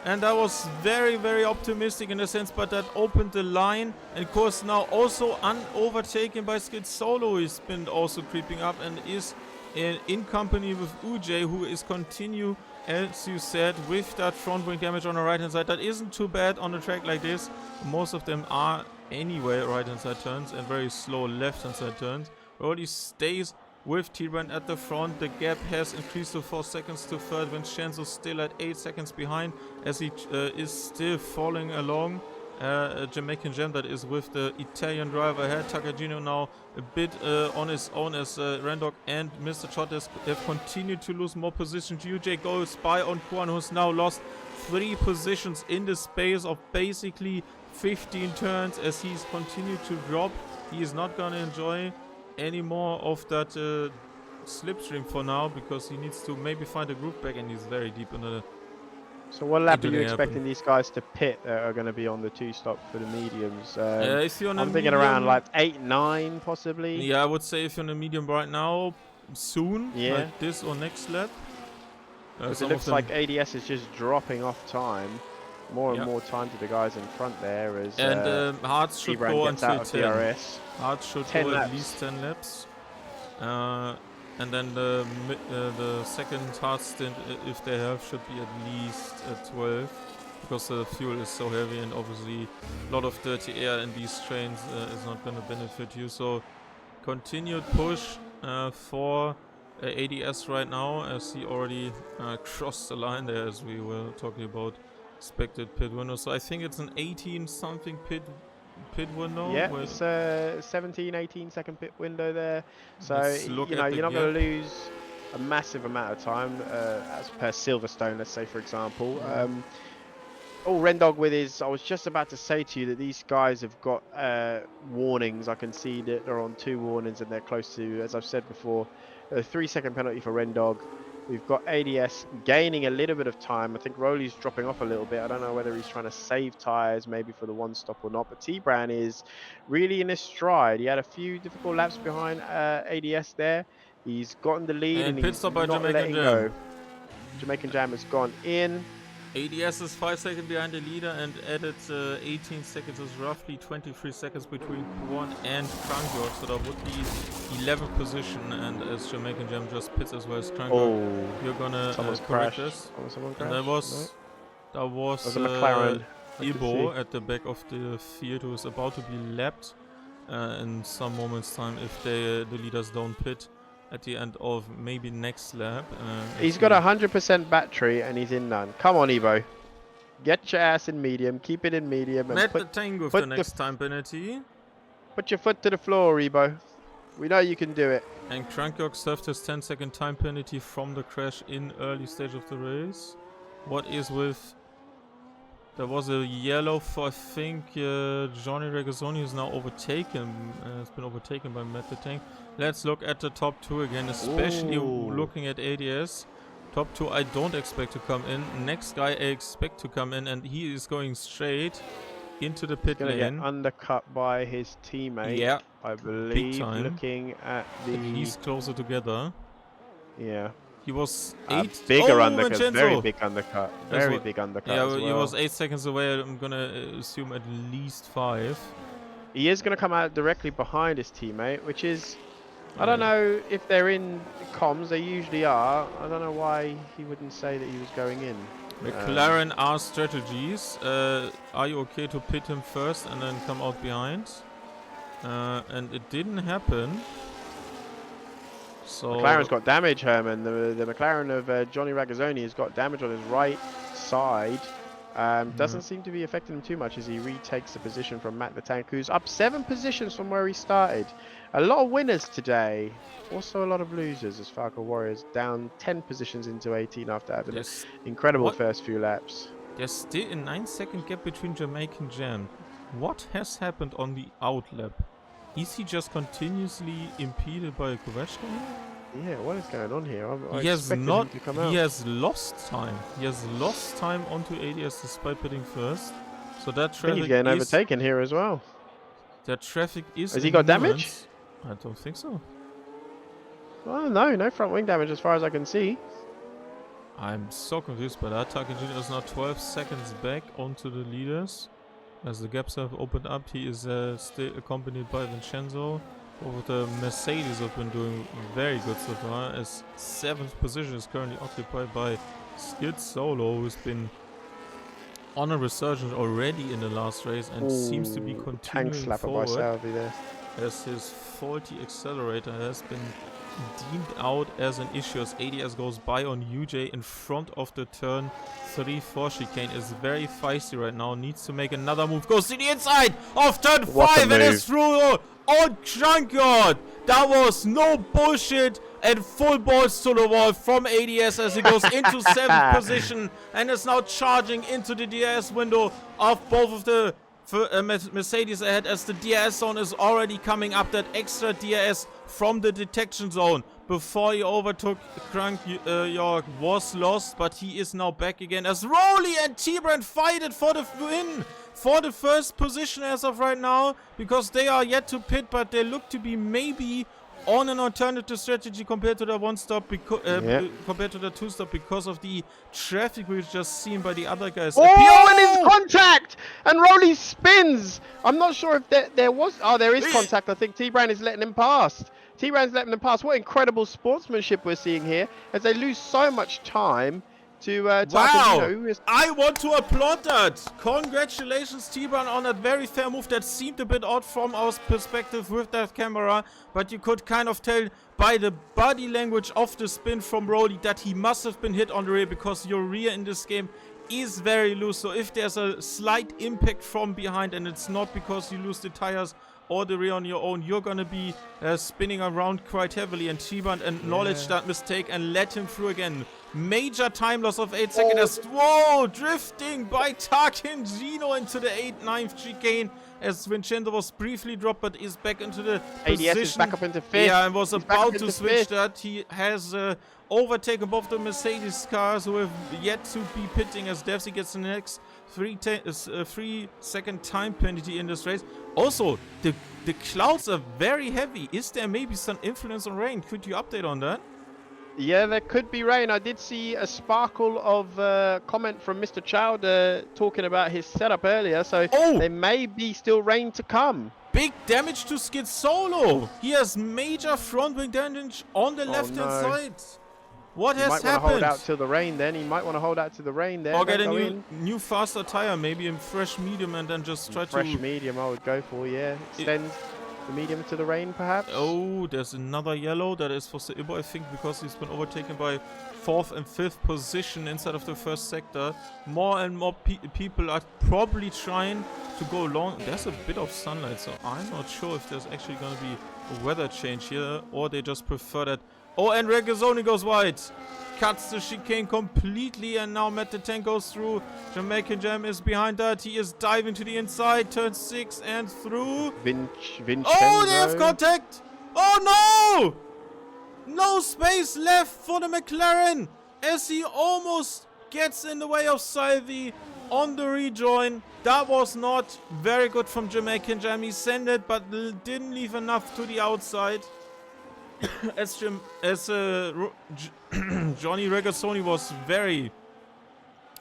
And that was very, very optimistic in a sense, but that opened the line. And of course now also overtaken by Skid Solo. He's been also creeping up and is in company with Uj, who is continue, as you said, with that front wing damage on the right hand side. That isn't too bad on a track like this. Most of them are anyway right hand side turns and very slow left hand side turns. Rolly stays with T-Brand at the front. The gap has increased to 4 seconds to 3rd. Vincenzo still at 8 seconds behind, as he is still falling along. Jamaican Jam that is with the Italian driver ahead. Tarkingino now a bit on his own, as Rendog and Mr. Chot have continued to lose more position. UJ goes by on Kwon, who's now lost 3 positions in the space of basically 15 turns, as he's continued to drop. He is not going to enjoy any more of that slipstream for now, because he needs to maybe find a groove back, and he's very deep in the. So what lap are you expecting these guys to pit that are going to be on the 2-stop for the mediums? If you're on I'm thinking around like 8, 9 possibly. Yeah, I would say if you're on a medium right now, soon, yeah, like this or next lap. It looks like ADS is just dropping off time. More and more time to the guys in front there, as Hearts should go until 10. DRS. Hearts should go laps. At least 10 laps. And then the second hard stint, if they have, should be at least 12, because the fuel is so heavy, and obviously a lot of dirty air in these trains is not going to benefit you. So continued push for ADS right now, as he already crossed the line there, as we were talking about expected pit window. So I think it's an 18 something pit window. Yeah, it's a 17, 18 second pit window there. So you know, you're not going to lose a massive amount of time as per Silverstone, let's say, for example. Oh, Rendog with his. I was just about to say to you that these guys have got warnings. I can see that they're on 2 warnings and they're close to, as I've said before, a 3-second penalty for Rendog. We've got ADS gaining a little bit of time. I think Rowley's dropping off a little bit. I don't know whether he's trying to save tyres maybe for the 1-stop or not. But T-Bran is really in his stride. He had a few difficult laps behind ADS there. He's gotten the lead and And pit he's stop by not Jamaican letting Jam. go. Jamaican Jam has gone in. ADS is 5 seconds behind the leader and added 18 seconds, is roughly 23 seconds between P1 and Crankyork, so that would be 11th position. And as Jamaican Jam just pits as well as Crankyork, you're gonna correct this. Someone And that was a McLaren. McLaren. Ibo at the back of the field, who is about to be lapped in some moments time if the leaders don't pit at the end of maybe next lap. He's got 100% battery and he's in none. Come on, Evo. Get your ass in medium. Keep it in medium. And Met the tank with the next time penalty. Put your foot to the floor, Evo. We know you can do it. And Crankyork served his 10-second time penalty from the crash in early stage of the race. What is with... There was a yellow for, I think, Johnny Regazzoni, who's now overtaken. Has been overtaken by Matt the Tank. Let's look at the top 2 again, especially looking at ADS. Top 2 I don't expect to come in. Next guy I expect to come in, and he is going straight into the pit lane. Get undercut by his teammate. Yeah, I believe. time. Looking at the. He's closer together. Yeah. He was bigger undercut. Vincenzo. Very big undercut. Very big undercut. Yeah, as well. He was 8 seconds away. I'm gonna assume at least 5. He is gonna come out directly behind his teammate, which is. I don't know if they're in comms. They usually are. I don't know why he wouldn't say that he was going in. McLaren R strategies. Are you okay to pit him first and then come out behind? And it didn't happen. So McLaren's got damage, Herman. The McLaren of Johnny Regazzoni has got damage on his right side. Doesn't seem to be affecting him too much as he retakes the position from Matt the Tank, who's up 7 positions from where he started. A lot of winners today, also a lot of losers, as Falco Warriors down 10 positions into 18 after having an incredible first few laps. There's still a 9-second gap between Jamaican Jam. What has happened on the outlap? Is he just continuously impeded by Koveshka? Yeah, what is going on here? He has lost time. He has lost time onto ADS despite pitting first. So that traffic he's getting overtaken here as well. That traffic is. Has he got damage? I don't think so. Oh no front wing damage as far as I can see. I'm so confused by that. Takajin is now 12 seconds back onto the leaders. As the gaps have opened up, he is still accompanied by Vincenzo. Over the Mercedes have been doing very good so far, as 7th position is currently occupied by Skid Solo, who's been on a resurgence already in the last race and seems to be continuing forward, there. as his faulty accelerator has been deemed out as an issue as ADS goes by on UJ in front of the turn 3-4 chicane. Is very feisty right now, needs to make another move, goes to the inside of turn 5 and is through on Crankyork. That was no bullshit and full balls to the wall from ADS as he goes into 7th position and is now charging into the DRS window of both of the Mercedes ahead, as the DRS zone is already coming up. That extra DRS from the detection zone before he overtook Crankyork was lost, but he is now back again as Rowley and T-Bran fight it for the win, for the first position as of right now, because they are yet to pit, but they look to be maybe on an alternative strategy compared to the one-stop, compared to the two-stop, because of the traffic we've just seen by the other guys. Oh, and it's contact! And Rowley spins! I'm not sure if there was... Oh, there is contact. I think T-Bran is letting him past. T-Bran's letting him pass. What incredible sportsmanship we're seeing here, as they lose so much time to wow! I want to applaud that. Congratulations, T-Bran, on that very fair move that seemed a bit odd from our perspective with that camera, but you could kind of tell by the body language of the spin from Rowley that he must have been hit on the rear, because your rear in this game is very loose. So if there's a slight impact from behind and it's not because you lose the tires all the rear on your own, you're gonna be spinning around quite heavily, and T-Band acknowledged that mistake and let him through again. Major time loss of 8 seconds. Whoa, drifting by Tarkingino into the 8th-9th chicane as Vincenzo was briefly dropped but is back into the position. ADS is back up into 5th. Yeah, and was about to switch that. He has overtaken both the Mercedes cars who have yet to be pitting as Devsy gets the next 3-second time penalty in this race. Also, the clouds are very heavy. Is there maybe some influence on rain? Could you update on that? Yeah, there could be rain. I did see a sparkle of comment from Mr. Chowder talking about his setup earlier, so there may be still rain to come. Big damage to Skid Solo. He has major front wing damage on the left-hand side. What has happened? He might want to hold out till the rain then. He might want to hold out to the rain there. Or get a new faster tire, maybe in fresh medium, and then just try fresh medium I would go for, yeah. Extend the medium to the rain, perhaps. Oh, there's another yellow. That is for Seibo, I think, because he's been overtaken by 4th and 5th position inside of the first sector. More and more people are probably trying to go long. There's a bit of sunlight, so I'm not sure if there's actually going to be a weather change here, or they just prefer that. Oh, and Regazzoni goes wide. Cuts the chicane completely, and now Matt the Tank goes through. Jamaican Jam is behind that. He is diving to the inside. Turn 6 and through. Vincenzo. Oh, they have contact. Oh, no! No space left for the McLaren as he almost gets in the way of Salvi on the rejoin. That was not very good from Jamaican Jam. He sent it, but didn't leave enough to the outside. as Johnny Regazzoni was very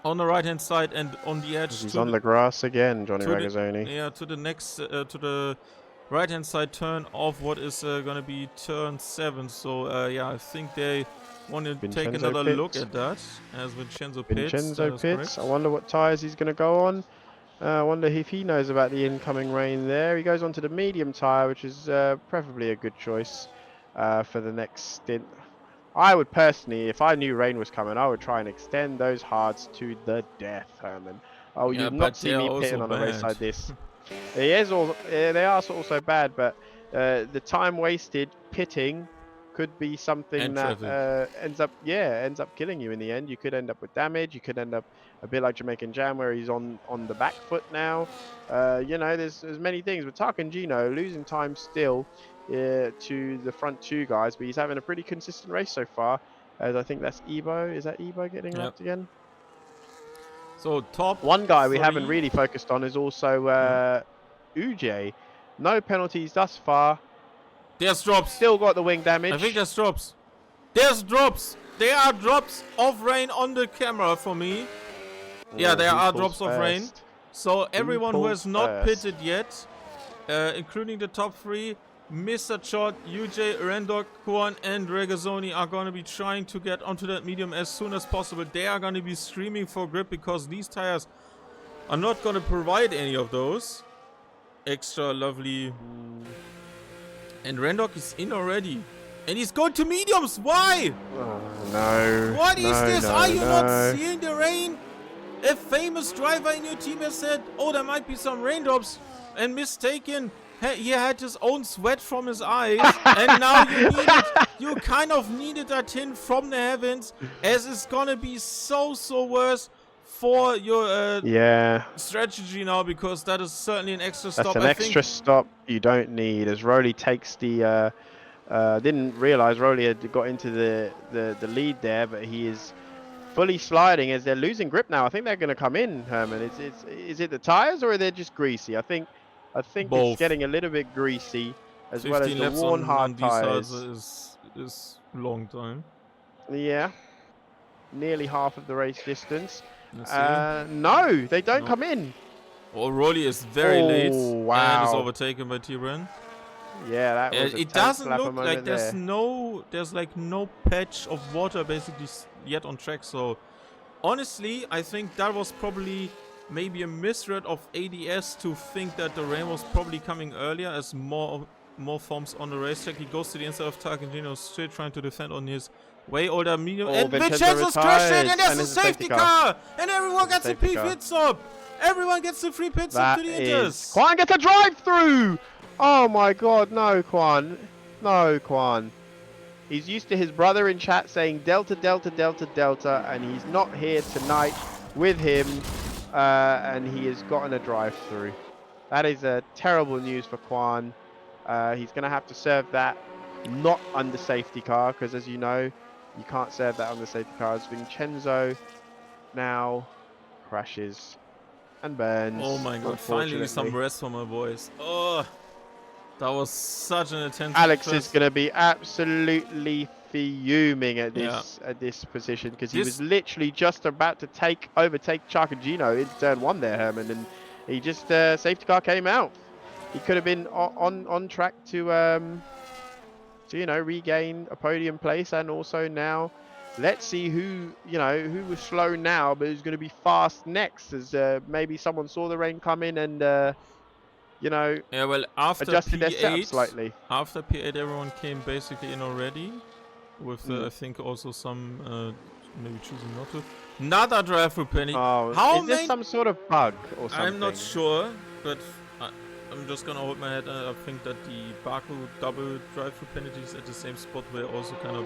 on the right-hand side and on the edge. He's on the grass again, Johnny Regazzoni. Yeah, to the next, to the right-hand side turn of what is going to be turn 7. So, yeah, I think they want to take another look at that as Vincenzo pits. Vincenzo pits. I wonder what tyres he's going to go on. I wonder if he knows about the incoming rain there. He goes on to the medium tyre, which is preferably a good choice for the next stint. I would personally, if I knew rain was coming, I would try and extend those hards to the death, Herman. Oh, yeah, you'd not see me pitting on a race like this. They are also bad, but the time wasted pitting could be something that ends up killing you in the end. You could end up with damage. You could end up a bit like Jamaican Jam, where he's on the back foot now. You know, there's many things. But Tarkingino losing time still to the front 2 guys, but he's having a pretty consistent race so far. As I think that's Ebo. Is that Ebo getting lapped again? So top one guy we haven't really focused on is also Uj. No penalties thus far. There's drops. Still got the wing damage. I think there's drops. There's drops. There are drops of rain on the camera for me. Yeah, there are drops of rain. So everyone who has not pitted yet, including the top 3, Mr. Chot, UJ, Rendok, Kuan, and Regazzoni are going to be trying to get onto that medium as soon as possible. They are going to be streaming for grip because these tires are not going to provide any of those. Extra lovely. And Rendok is in already. And he's going to mediums. Why? Oh, no. What is this? Are you not seeing the rain? A famous driver in your team has said, oh, there might be some raindrops. And mistaken. He had his own sweat from his eyes, and now you kind of needed that hint from the heavens, as it's gonna be so worse for your strategy now, because that is certainly an extra stop. That's an extra stop you don't need, as Rowley takes the. Didn't realize Rowley had got into the lead there, but he is fully sliding as they're losing grip now. I think they're going to come in, Herman. Is it the tires or are they just greasy? I think both. It's getting a little bit greasy, as well as the worn hard tires. Is long time. Yeah, nearly half of the race distance. No, they don't come in. Well, Rowley is very late and is overtaken by T-Ren. Yeah, that was it doesn't look like there's no patch of water basically yet on track. So honestly, I think that was probably maybe a misread of ADS to think that the rain was probably coming earlier, as more forms on the racetrack. He goes to the inside of Tarkingino, still trying to defend on his way. Older medium, and Vincenzo's crashing, and there's a safety car, and everyone gets a free pit stop. Everyone gets a free pit stop to the Inters. Quan gets a drive through. Oh my God, no, Quan. No, Quan. He's used to his brother in chat saying Delta, Delta, Delta, Delta, and he's not here tonight with him, and he has gotten a drive-through. That is terrible news for Quan. He's going to have to serve that not under safety car, because as you know, you can't serve that under safety cars. Vincenzo now crashes and Oh burns, my god, finally some unfortunately. rest for my boys. Oh, that was such an intense Alex is first. going to be absolutely fuming at Yeah. this position, because he was This, literally just about to overtake Charcagino into turn 1 there, Herman, and he just safety car came out. He could have been on track to you know, regain a podium place, and also now let's see who was slow now but who's going to be fast next, as maybe someone saw the rain coming and you know, yeah, well, after adjusted their setup P8, slightly. everyone came basically in already. With, I think, also some, maybe choosing not to. Another drive-through penny. Oh, How is this many? some sort of bug or I'm not something? sure, but I'm just gonna hold my head. I think that the Baku double drive-through penalties at the same spot were also kind of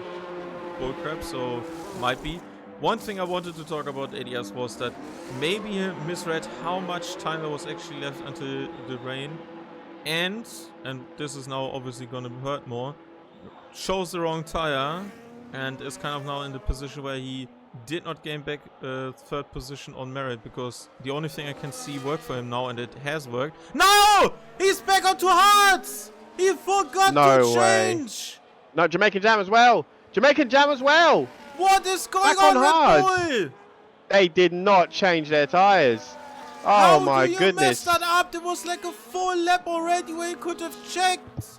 bullcrap, so might be. One thing I wanted to talk about ADS was that maybe he misread how much time there was actually left until the rain, and this is now obviously gonna hurt more, chose the wrong tire and is kind of now in the position where he did not gain back third position on merit, because the only thing I can see work for him now, and it has worked. No! He's back on 2 hearts! He forgot to No way. change! No, Jamaican Jam as well. Jamaican Jam as well. What is going Back on on, Red hards. Bull? They did not change their tires. Oh How do my you mess goodness. that up? There was like a full lap already where you could have checked.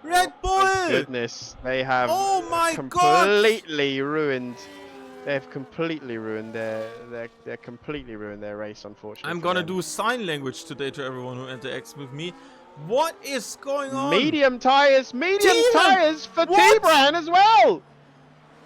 Red Oh my Bull! goodness. They have Oh my completely ruined. They've completely ruined they're completely ruined their race, unfortunately. I'm gonna do sign language today to everyone who interacts with me. What is going on? Medium tires for What? T-Bran as well.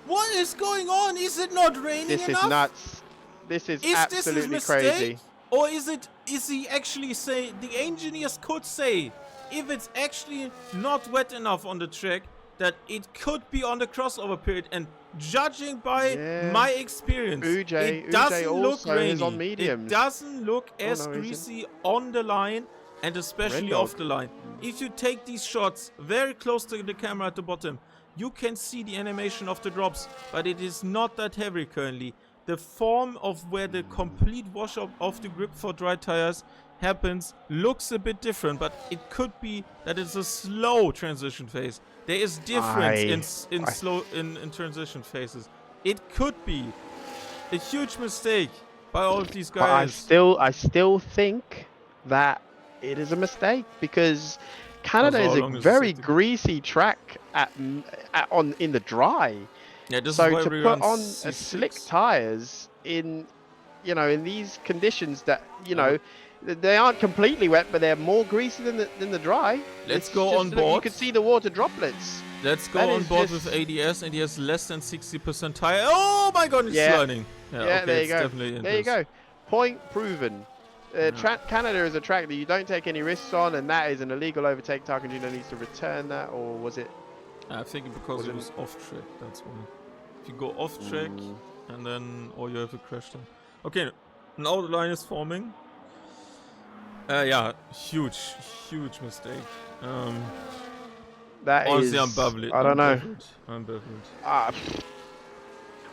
What is going on? Is it not raining This enough? is nuts. This is Is this his absolutely mistake? crazy. Or is he actually say, the engineers could say, if it's actually not wet enough on the track, that it could be on the crossover period, and judging by my experience, it doesn't look rainy. on mediums. It doesn't look Oh, as no, he isn't. greasy on the line, and especially Red off Dog. the line. If you take these shots very close to the camera at the bottom, you can see the animation of the drops, but it is not that heavy currently. The form of where the complete wash of the grip for dry tires happens looks a bit different, but it could be that it's a slow transition phase. There is difference in transition phases. It could be a huge mistake by all of these guys. But I still think that it is a mistake, because Canada is a very greasy track in the dry. Yeah, this So is why to we put run on C6. slick tires in these conditions that they aren't completely wet, but they're more greasy than the dry. Let's go on board. You can see the water droplets. Let's go on board with ADS, and he has less than 60% tire. Oh my god, it's sliding. Yeah, okay, there you go. Definitely There you go. Point proven. Canada is a track that you don't take any risks on, and that is an illegal overtake. Tarkangino needs to return that, or was it? I think because it was off track, that's why. If you go off track, and then, or you have a crash then. Okay, now the line is forming. Yeah, huge mistake. That honestly, is, I'm baffled. I don't know. I'm baffled.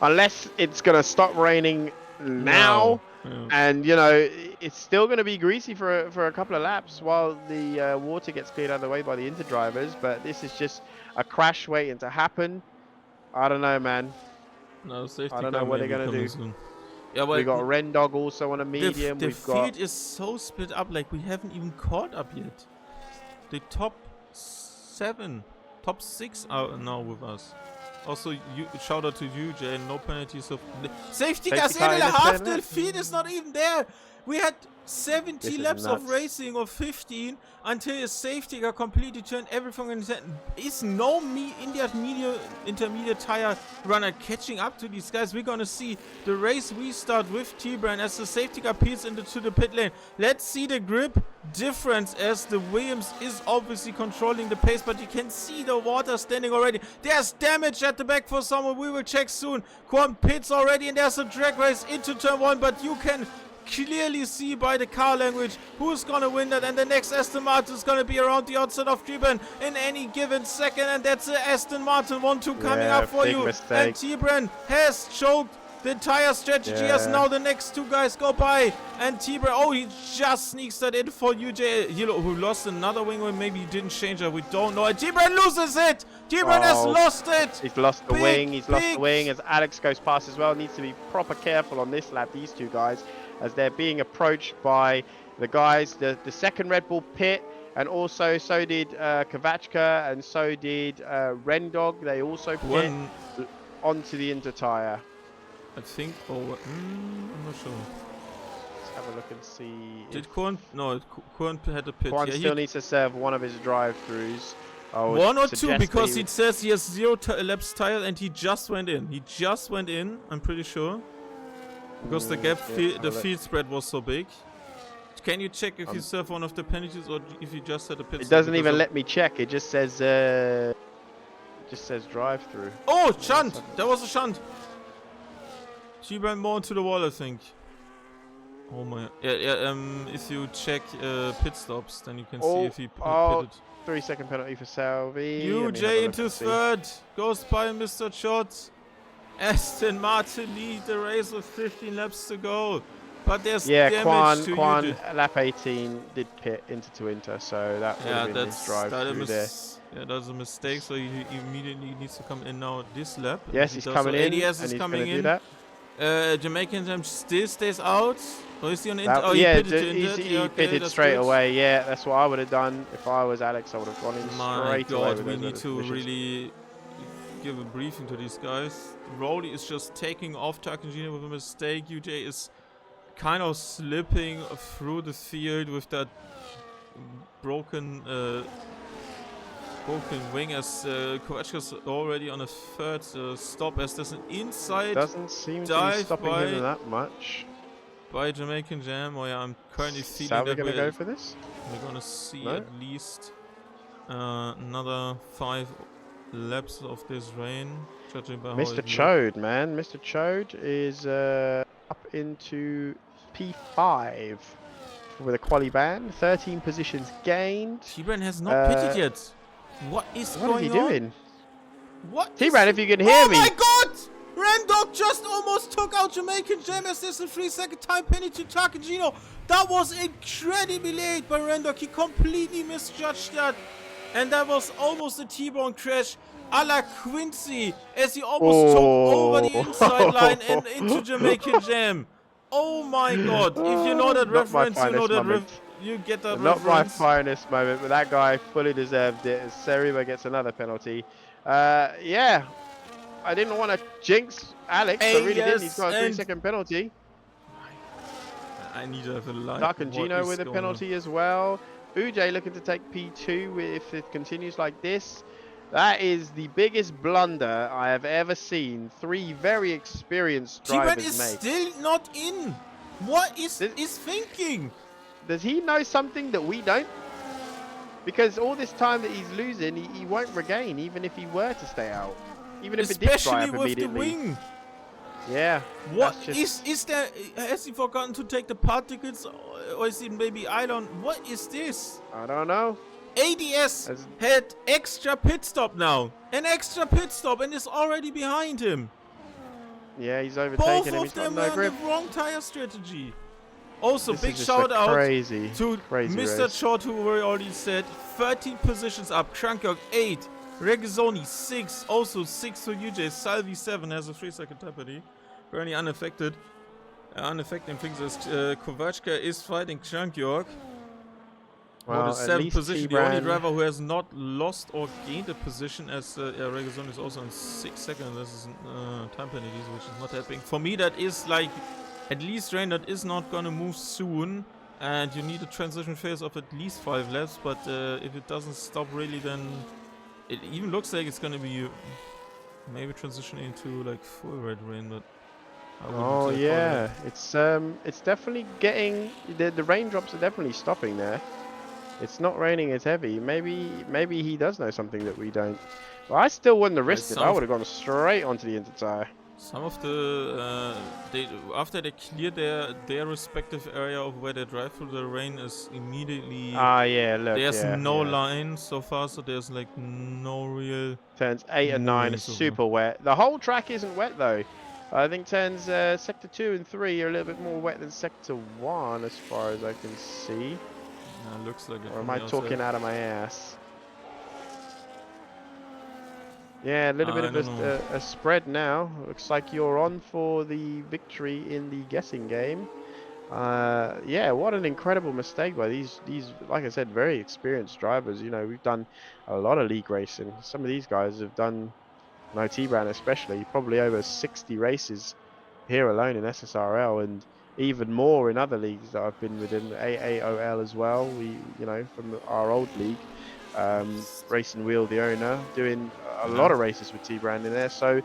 Unless it's gonna stop raining now, and it's still gonna be greasy for a couple of laps while the water gets cleared out of the way by the inter drivers. But this is just a crash waiting to happen. I don't know, man. No, safety I don't know what they're gonna do. Soon. Yeah, well, we got Ren Dog also on a medium. The field is so split up, like we haven't even caught up yet. The top 6 are now with us. Also, shout out to you, Jay. No penalties of safety cars in the half. The field is not even there. We had 70 This is laps of nuts. racing or 15 until his safety car completely turned everything in his hand. Is no intermediate tire runner catching up to these guys? We're gonna see the race restart with T-Bran as the safety car peels into the pit lane. Let's see the grip difference as the Williams is obviously controlling the pace, but you can see the water standing already. There's damage at the back for someone. We will check soon. Quan pits already, and there's a drag race into turn 1, but you can clearly see by the car language who's gonna win that, and the next Aston Martin is gonna be around the outside of T-Bran in any given second, and that's the Aston Martin 1-2 coming up for big you. mistake. And T-Bran has choked the entire strategy as now the next two guys go by, and T-Bran, oh, he just sneaks that in for UJ, who lost another wing, or maybe he didn't change it, we don't know. And T-Bran loses it. T-Bran has lost it. He's lost the wing. He's lost the wing as Alex goes past as well. Needs to be proper careful on this lap, these two guys, as they're being approached by the guys, the second Red Bull pit, and also so did Kvachka, and so did Rendog. They also pit onto the inter tire. I think, I'm not sure. Let's have a look and see. Did Korn? No, Korn had a pit. Korn still needs to serve one of his drive-throughs. One or two, because it says he has 0 laps tire, and he just went in. I'm pretty sure. Because the gap, the field spread was so big. Can you check if you serve one of the penalties, or if you just had a pit? It doesn't even let me check. It just says drive-through. Oh, shunt! There was a shunt. She ran more into the wall, I think. Oh my. Yeah. If you check pit stops, then you can see if he pitted. 3-second penalty for Salvi. UJ into third. Goes by Mr. Shot. Aston Martin lead the race with 15 laps to go. But there's damage to Quan lap 18 did pit to inter, so that would have been his drive through there. Yeah, that's a mistake, so he immediately needs to come in now this lap. Yes, he's coming in. ADS is coming in. Jamaican Jam still stays out. Or is he on inter? Oh, yeah, he pitted straight away. Yeah, that's what I would have done if I was Alex. I would have gone in straight away. We need to really give a briefing to these guys. Rowley is just taking off Takajina with a mistake. UJ is kind of slipping through the field with that broken wing, as Kovachka's already on a third stop, as there's an inside doesn't seem to be stopping him that much by Jamaican Jam. Oh yeah, I'm currently feeling that we're gonna go for this. We're gonna see at least another 5 laps of this rain, judging by Mr. Chode, man. Mr. Chode is up into P5 with a quali ban. 13 positions gained. T-Bran has not pitted yet. What is going on? What is he doing? What? T-Bran, if you can hear me. Oh my god! Rendog just almost took out Jamaican Jam as there's a 3-second time penalty to Takagino. That was incredibly late by Rendog. He completely misjudged that. And that was almost a T-bone crash a la Quincy, as he almost took over the inside line and into Jamaican Jam. Oh my god. If you know that reference, you know that you get that reference. Not my finest moment, but that guy fully deserved it. As Seriba gets another penalty. Yeah, I didn't want to jinx Alex. I really didn't. He's got a 3-second penalty. I need to have a light. Duck and Gino with a penalty as well. Uj looking to take P2 if it continues like this. That is the biggest blunder I have ever seen 3 very experienced drivers make. T-Bran is still not in. What is thinking? Does he know something that we don't? Because all this time that he's losing, he won't regain, even if he were to stay out. Even if it did dry up immediately. Especially with the wing. Yeah. What is there? Has he forgotten to take the particles, or is it maybe what is this? I don't know. ADS had extra pit stop now. An extra pit stop, and is already behind him. Yeah, he's overtaken him. Both of them were on the wrong tire strategy. Also, big shout out to Mr. Short, who we already said 13 positions up. Crankirk 8. Regazzoni 6, also 6 for UJ. Salvi 7 has a 3-second time penalty. Currently unaffected. Unaffecting things as Kovachka is fighting Crankirk. Well, the 7th position. The only driver who has not lost or gained a position, as Regazzoni is also on 6 seconds. This is time penalties, which is not happening. For me, that is like, at least rain that is not gonna move soon. and you need a transition phase of at least 5 laps, but if it doesn't stop really, then it even looks like it's gonna be maybe transitioning into like full red rain, but I wouldn't Oh call it yeah, that. it's definitely getting the raindrops are definitely stopping there. It's not raining as heavy. Maybe he does know something that we don't. Well, I still wouldn't have risked it. I would have gone straight onto the intertire. Some of the they after they clear their respective area of where they drive through the rain is immediately Ah yeah, look, there's no yeah. line so far, so there's like no real Turns 8 and 9 is movements of them. super wet. The whole track isn't wet though. I think turns sector 2 and 3 are a little bit more wet than sector 1 as far as I can see. Looks like it. Or am I talking out of my ass? Yeah, a little bit of a spread now. Looks like you're on for the victory in the guessing game. Yeah, what an incredible mistake by these, like I said, very experienced drivers. You know, we've done a lot of league racing. Some of these guys have done, T-Brown especially, probably over 60 races here alone in SSRL, and even more in other leagues that I've been within, AAOL as well. We, from our old league. Racing Wheel, the owner, doing a lot of races with T-Brand in there. So,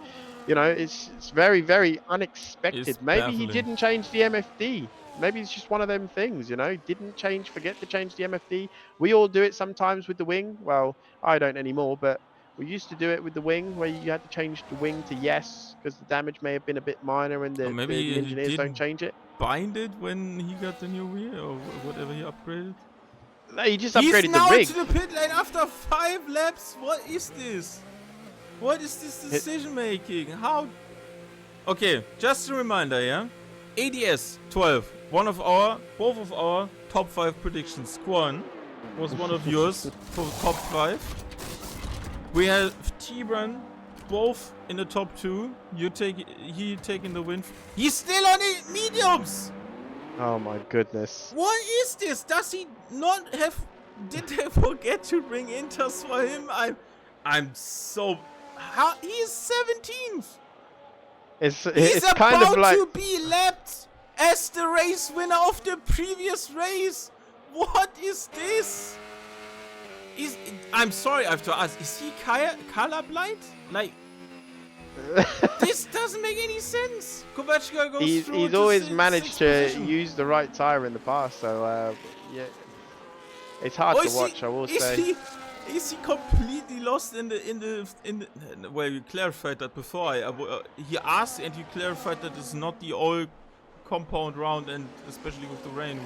it's very, very unexpected. Maybe he didn't change the MFD. Maybe it's just one of them things, didn't forget to change the MFD. We all do it sometimes with the wing. Well, I don't anymore, but we used to do it with the wing where you had to change the wing to yes because the damage may have been a bit minor and the engineers don't change it. Bind it when he got the new wheel or whatever he upgraded. No, he just upgraded the rig. He's now into the pit lane after 5 laps. What is this? What is this decision making? How? Okay, just a reminder, yeah. ADS 12. Both of our top 5 predictions. Squan was one of yours for top 5. We have T-Bran both in the top 2. He taking the win. He's still on the mediums. Oh my goodness. What is this? Does he not have... Did they forget to bring inters for him? I'm so... How? He is 17th! He's kind of like... to be lapped as the race winner of the previous race! What is this? I'm sorry I have to ask, is he colorblind? Like... This doesn't make any sense. Kovacic goes he's always managed to use the right tire in the past, so yeah, it's hard to watch. I will say. Is he completely lost in the? Well, you clarified that before. He asked and you clarified that it's not the old compound round, and especially with the rain,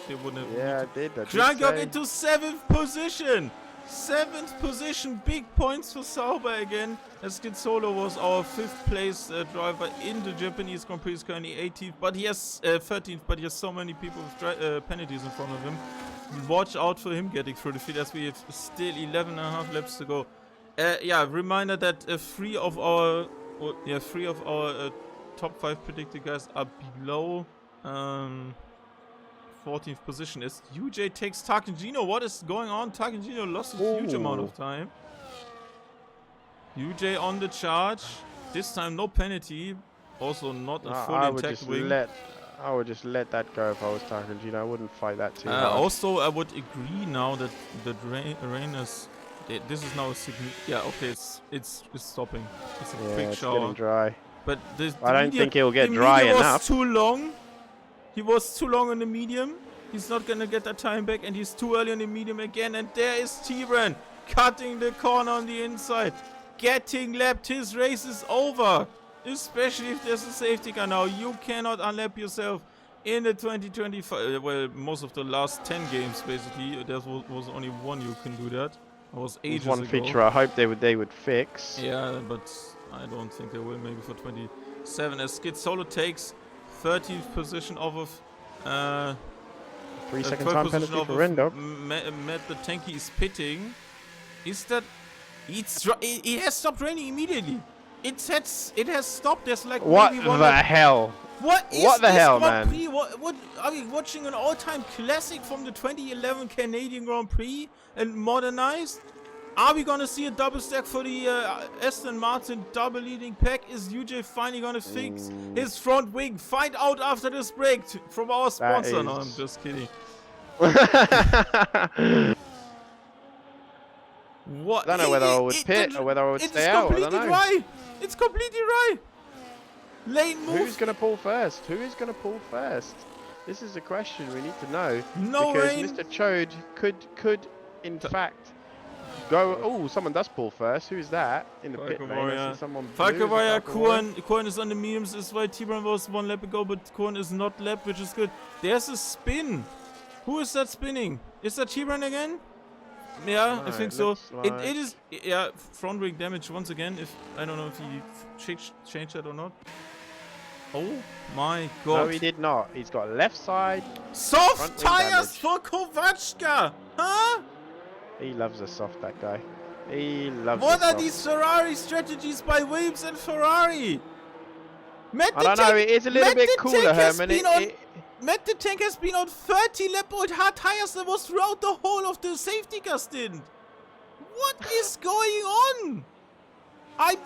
they wouldn't have. Yeah, I did. Krank got into 7th position. 7th position, big points for Sauber again. As Skid Solo was our 5th place driver in the Japanese Grand Prix. He's currently 18th, but he has 13th. But he has so many people with penalties in front of him. Watch out for him getting through the field, as we have still 11.5 laps to go. Yeah, reminder that 3 of our top 5 predicted guys are below 14th position. As UJ takes Tarkingino. What is going on? Tarkingino lost a huge amount of time. UJ on the charge. This time no penalty. Also not a fully intact wing. I would just let that go if I was Tarkingino. I wouldn't fight that too hard. Also, I would agree now that the rain is... This is now a significant... Yeah, okay, it's stopping. It's a quick shower. It's getting dry. But I don't think it'll get dry enough. Was too long. He was too long on the medium. He's not gonna get that time back, and he's too early on the medium again. And there is T-Bran cutting the corner on the inside, getting lapped. His race is over. Especially if there's a safety car now. You cannot unlap yourself in the 2025. Well, most of the last 10 games basically. There was only one you can do that. It was ages ago. One feature I hope they would fix. Yeah, but I don't think they will. Maybe for 27. As Skid Solo takes 13th position off of 3 second time penalty for Rendog. Matt the Tanky is pitting. Is that... It has stopped raining immediately. It has stopped. There's like what the hell? What the hell, man? What are we watching? An all-time classic from the 2011 Canadian Grand Prix and modernized? Are we gonna see a double stack for the Aston Martin double leading pack? Is UJ finally gonna fix his front wing? Find out after this break from our sponsor. No, I'm just kidding. I What? don't know whether I would pit or whether I would It stay is out. I don't completely know. dry. It's completely dry. Lane move. Who's going to pull first? Who is going to pull first? This is a question we need to know. No Because rain. Mr. Chode could in fact go. Oh, someone does pull first. Who's that in the pit lane? I see someone blue. Is it Falkewire, Falke Warrior? Korn is on the mediums as well. T-Brown was 1 lap ago, but Korn is not lapped, which is good. There's a spin. Who is that spinning? Is that T-Brown again? Yeah, No, I think it so. looks like- It is, yeah, front wing damage once again. If I don't know if he changed that or not. Oh my god. No, he did not. He's got left side. Soft front wing tires damage. for Kovachka! Huh? He loves a soft, that guy. He loves What a are soft. these Ferrari strategies by Williams and Ferrari? I don't know. It is a little bit cooler, Herman. Matt the Tank has been on 30 lap old hard tires that was throughout the whole of the safety car stint. What is going on? I'm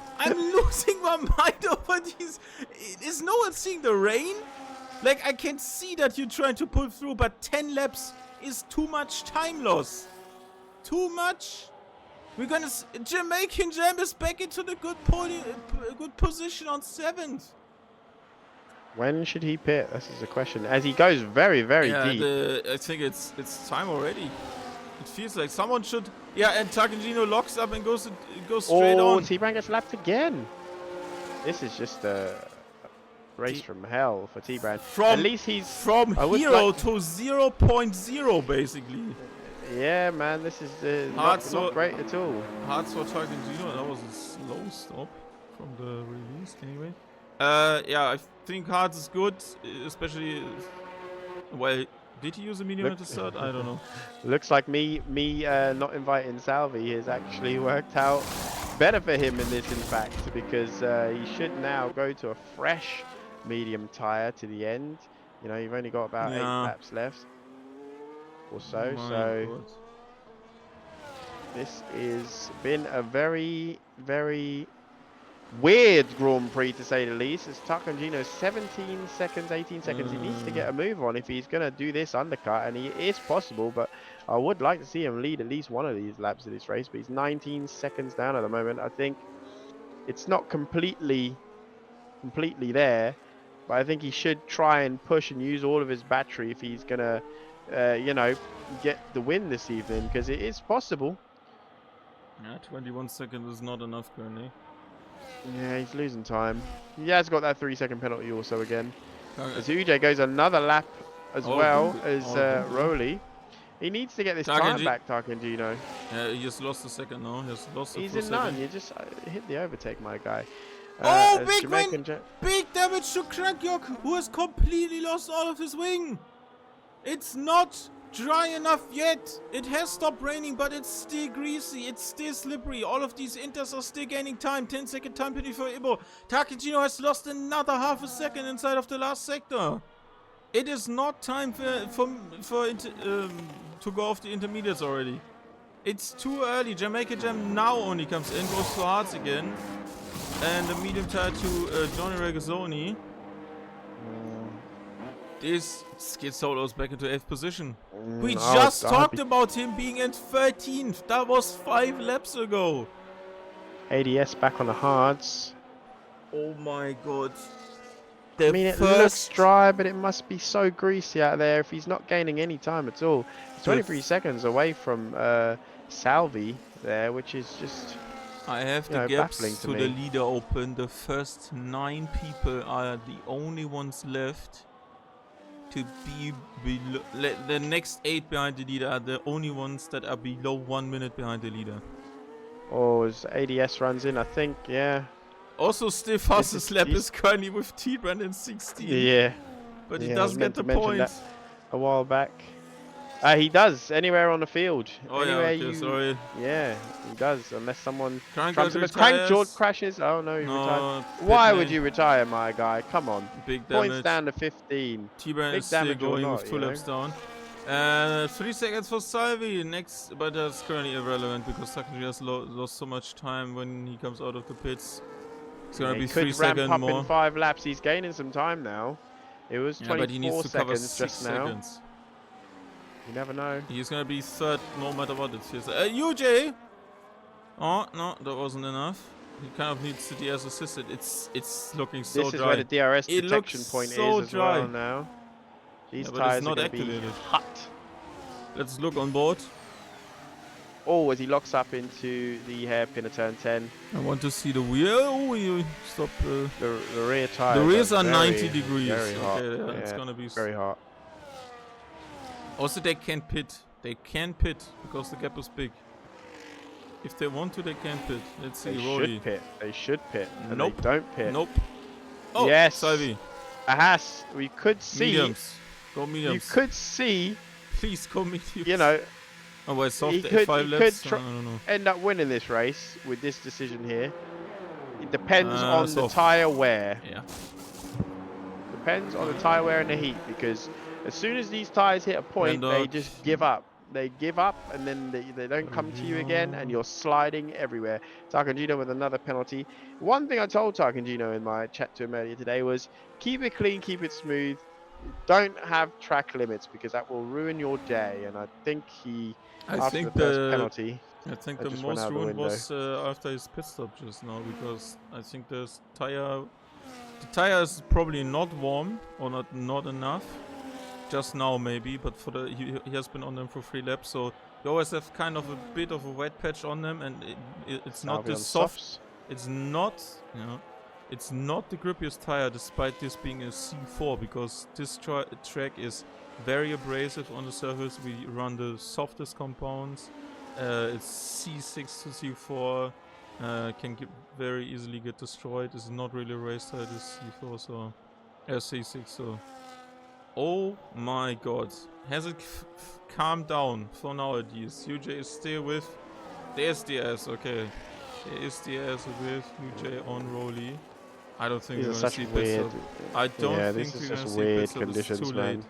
losing my mind over these. Is no one seeing the rain? Like, I can see that you're trying to pull through, but 10 laps is too much time loss. Too much. We're gonna. Jamaican Jam is back into the good position on 7th. When should he pit? This is a question. As he goes very, very deep. I think it's time already. It feels like someone should. Yeah, and Tarkingino locks up and goes straight on. T-Brown gets lapped again. This is just a race from hell for T-Brown. At least he's from hero to 0.0 basically. Yeah, man, this is not great at all. Hard for Tarkingino. That was a slow stop from the release anyway. Yeah, I think Hards is good, especially. Well, did he use a medium at the start? I don't know. Looks like me not inviting Salvi has actually worked out better for him in this, in fact, because he should now go to a fresh medium tire to the end. You know, you've only got about 8 laps left or so. So this has been a very, very weird Grand Prix, to say the least. It's Tarkingino 17 seconds, 18 seconds. He needs to get a move on if he's going to do this undercut, and it is possible, but I would like to see him lead at least one of these laps of this race, but he's 19 seconds down at the moment. I think it's not completely there, but I think he should try and push and use all of his battery if he's going to, you know, get the win this evening, because it is possible. Yeah, 21 seconds is not enough currently. Yeah, he's losing time. He has got that 3-second penalty also again. As UJ goes another lap as well as Rowley. He needs to get this time back, Tarkingino. Yeah, he just lost a second now. He's in none. You just hit the overtake, my guy. Big win! Big damage to Krankyok, who has completely lost all of his wing. It's not dry enough yet. It has stopped raining, but it's still greasy. It's still slippery. All of these inters are still gaining time. 10-second time penalty for Ibo. Tarkingino has lost another half a second inside of the last sector. It is not time to go off the intermediates already. It's too early. Jamaica Jam now only comes in, goes to Hards again, and the medium tire to Johnny Regazzoni. This Skid Solo's back into 8th position. We just talked about him being in 13th. That was 5 laps ago. ADS back on the hards. Oh my god. I mean, it looks dry, but it must be so greasy out there if he's not gaining any time at all. He's 23 seconds away from Salvi there, which is just, I have the gaps to the leader open. The first 9 people are the only ones left to be below. The next 8 behind the leader are the only ones that are below 1 minute behind the leader. Oh, as ADS runs in, I think, yeah. Also, still fastest lap is currently with T-Brand in 16. Yeah. But he doesn't get the points. A while back. He does, anywhere on the field. Oh, anywhere yeah, okay, sorry. Yeah, he does, unless someone Crank George crashes. Oh, no, he retired. Why would you retire, my guy? Come on. Big damage. Points down to 15. T-Brand is still going with 2 laps down. 3 seconds for Salvi next, but that's currently irrelevant because Takagi has lost so much time when he comes out of the pits. It's gonna be 3 seconds more. He could ramp up in 5 laps. He's gaining some time now. It was 24 but he needs to cover seconds 6 just now. seconds. You never know. He's gonna be third no matter what it feels. UJ! Oh, no, that wasn't enough. He kind of needs the DS assisted. It's looking so This is dry. where the DRS It looks detection point so is as dry. well now. These Yeah, but it's tyres are not going to be activated. hot. Let's look on board. Oh, as he locks up into the hairpin of turn 10. I want to see the wheel. Oh, stop. The rear tyres. The rears are very, 90 degrees. Very hot. Okay, Yeah, it's gonna be very hot. Also, they can't pit. They can pit because the gap is big. If they want to, they can pit. Let's see. They Rolly. should pit. They should pit. And Nope. they don't pit. Nope. Oh, yes. Salvi. Ahas. We could see. Mediums. Go mediums. You could see. Please go mediums. You know. Oh, well, soft He could, 5 he laps. could I don't know. end up winning this race with this decision here. It depends on the soft. tyre wear. Yeah. Depends on the tyre wear and the heat, because as soon as these tyres hit a point, they Rendog. just give up. They give up, and then they don't come to you again, and you're sliding everywhere. Tarkangino with another penalty. One thing I told Tarkangino in my chat to him earlier today was, keep it clean, keep it smooth. Don't have track limits, because that will ruin your day. And I think he, after the first penalty, I think that the just went most out the ruined window. was after his pit stop just now, because I think the tire is probably not warm or not enough. Just now maybe, but for he has been on them for 3 laps, so you always have kind of a bit of a wet patch on them, and it's not this soft. Softs. It's not, you know, it's not the grippiest tire, despite this being a C4, because this track is very abrasive on the surface. We run the softest compounds. It's C6 to C4. Can very easily get destroyed. It's not really a race tire, this C4, so C6. So, oh my God, has it calmed down for now at least? UJ is still with. There's DS, okay. There is DS with UJ on Rolly. I don't think we're gonna see pit stop. I don't think we're gonna see pit stop. It's too late.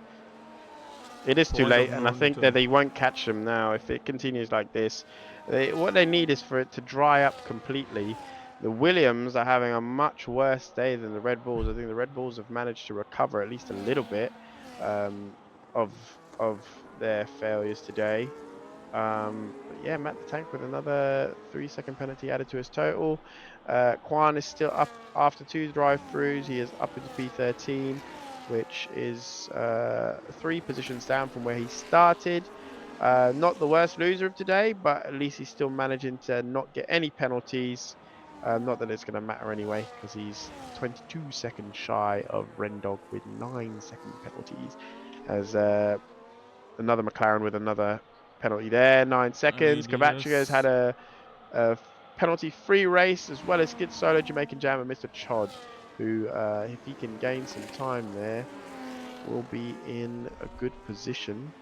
It is too Point late, of and no I think return. that they won't catch them now if it continues like this. What they need is for it to dry up completely. The Williams are having a much worse day than the Red Bulls. I think the Red Bulls have managed to recover at least a little bit of their failures today. But yeah, Matt the Tank with another 3-second penalty added to his total. Quan is still up after 2 drive-throughs. He is up into P13, which is 3 positions down from where he started. Not the worst loser of today, but at least he's still managing to not get any penalties. Not that it's going to matter anyway, because he's 22 seconds shy of Rendog with 9-second penalties. As another McLaren with another penalty there, 9 seconds. Cavaccia's had a penalty-free race, as well as Skid Solo, Jamaican Jam, and Mr. Chod, who, if he can gain some time there, will be in a good position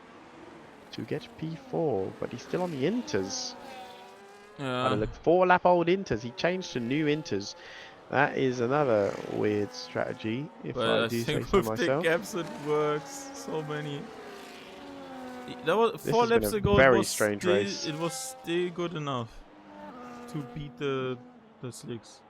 to get P4. But he's still on the Inters. Yeah. Look, 4-lap-old Inters. He changed to new Inters. That is another weird strategy, if I do say so myself. With the gaps, it works. So many. That was This 4 has been laps a ago. very It was strange still, race. it was still good enough to beat the slicks.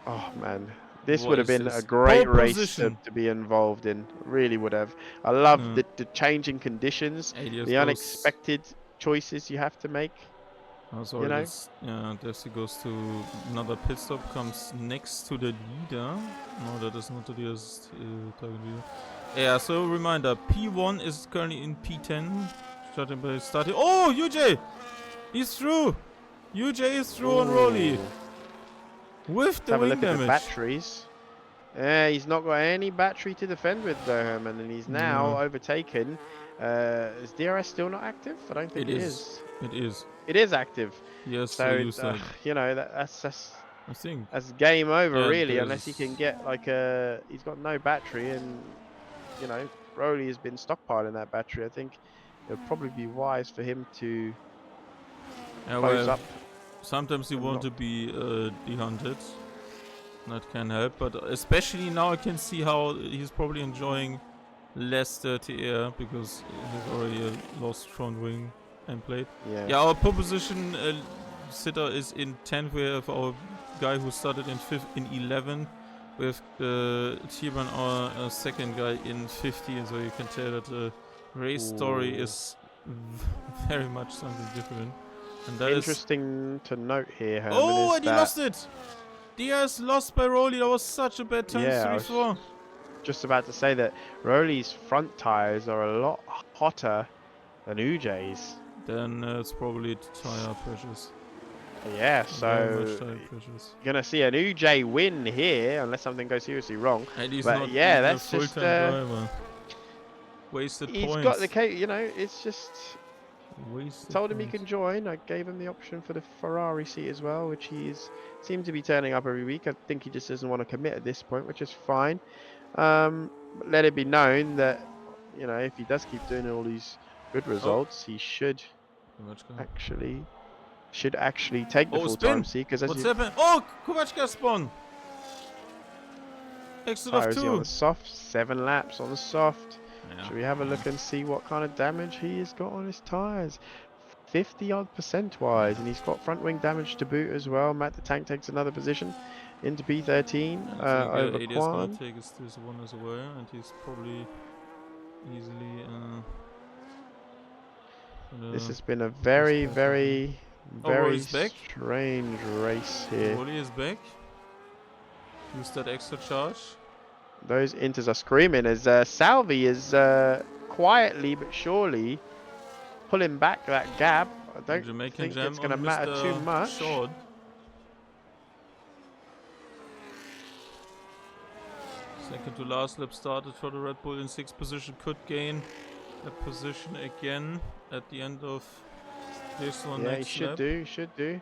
Oh man, this What would have is been this? a great Pole race position. to be involved in. Really would have. I love the changing conditions, ADS the unexpected choices you have to make. Oh, sorry, You know? yeah, Desi goes to another pit stop, comes next to the leader. No, that is not the leader's target leader. Yeah, so reminder, P1 is currently in P10. Starting. Oh, UJ! He's through! UJ is through on Rolly. With the Have a wing look damage. at the batteries. Yeah, he's not got any battery to defend with, though, Herman, and he's now overtaken. Is DRS still not active? I don't think it is. It is. It is active. Yes, So, you know, that's I think that's game over, really, there's- unless he can get like a. He's got no battery, and you know, Rowley has been stockpiling that battery. I think it would probably be wise for him to close up. Sometimes you and want not- to be de-hunted. That can help, but especially now I can see how he's probably enjoying less dirty air because he's already a lost front wing and plate. Yeah, our pole position sitter is in 10th. We have our guy who started in 11. We have T-Ban, our second guy, in 50, and so you can tell that the race story is very much something different. And that is... Interesting to note here, Herman, Oh, is and he that lost it! Diaz lost by Rolly. That was such a bad time. yeah, I 3-4. was just about to say that Rowley's front tires are a lot hotter than Ujay's. Then it's probably tire pressures. Yeah, Very much so tire pressures. you're gonna see an Ujay win here, unless something goes seriously wrong. And he's But not yeah, even a that's just full-time driver. Wasted he's points. got the you know, it's just Wasted told him he points. can join. I gave him the option for the Ferrari seat as well, which seems to be turning up every week. I think he just doesn't want to commit at this point, which is fine. Let it be known that, you know, if he does keep doing all these good results, he should actually take the full-time spin! seat, because as What's you happened? Oh, Kovachka spun! Exit of tires on 2. the soft, 7 laps on the soft. Yeah. Should we have a look and see what kind of damage he has got on his tires? 50-odd% wise, and he's got front wing damage to boot as well. Matt the Tank takes another position into P13 I think over AD is gonna Quan. take this one as well, and he's probably easily This has been a very, very, very Rolly's back. strange race here. Rolly is back. Use that extra charge. Those inters are screaming as Salvi is quietly but surely pulling back that gap. I don't Jamaican think Jam it's going to on matter Mr. too much. Short. Second to last lap started for the Red Bull in 6th position. Could gain a position again at the end of this one. Yeah, next he should lap. do. He should do.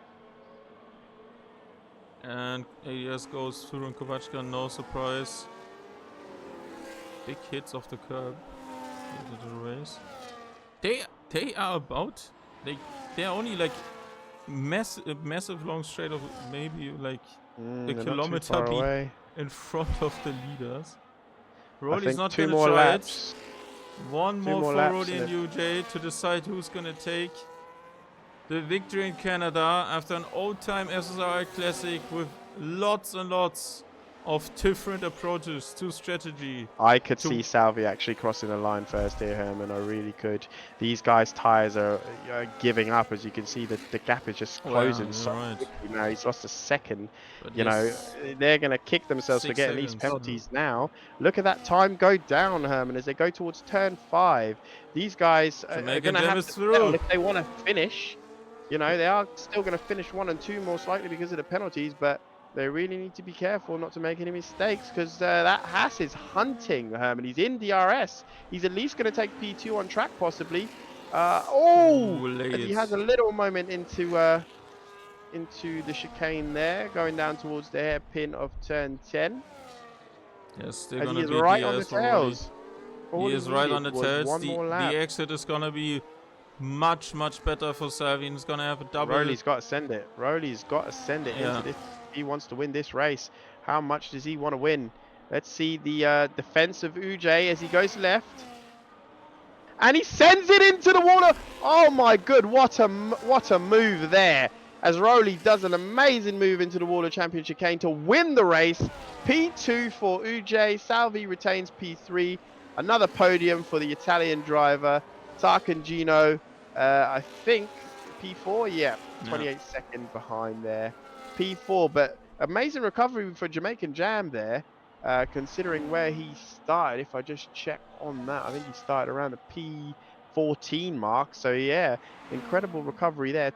And ADS goes through and Kovachka, no surprise. Big hits off the curb into the race. They are about they're only like massive long straight of maybe like a kilometer away. In front of the leaders. I Rolly's think not 2 gonna more try laps. it. One more for laps Rolly and UJ to decide who's gonna take the victory in Canada after an old-time SSRL Classic with lots and lots of different approaches to strategy. I could see Salvi actually crossing the line first here, Herman. I really could. These guys' tyres are giving up. As you can see, the gap is just closing so quickly now. He's lost a second. But you know, they're going to kick themselves for getting these penalties now. Look at that time go down, Herman, as they go towards turn 5. These guys are going to have to settle if they want to finish. You know, they are still going to finish 1 and 2 most likely because of the penalties, but they really need to be careful not to make any mistakes, because that Haas is hunting Herman. He's in DRS. He's at least going to take P2 on track, possibly. He has a little moment into the chicane there, going down towards the hairpin of turn 10. Yes, they're and going to be right on the tails. He is right on the tails. The exit is going to be much better for Salvi. He's going to have a double. Rowley's got to send it. Rowley's got to send it into this. He wants to win this race. How much does he want to win? Let's see the defense of Ujay as he goes left. And he sends it into the water. Oh my good, what a move there. As Rowley does an amazing move into the Water Championship chicane to win the race. P2 for Ujay. Salvi retains P3. Another podium for the Italian driver. Tarcangino, I think P4, yeah, 28 seconds behind there. P4, but amazing recovery for Jamaican Jam there, considering where he started. If I just check on that, I think he started around the P14 mark. So yeah, incredible recovery there.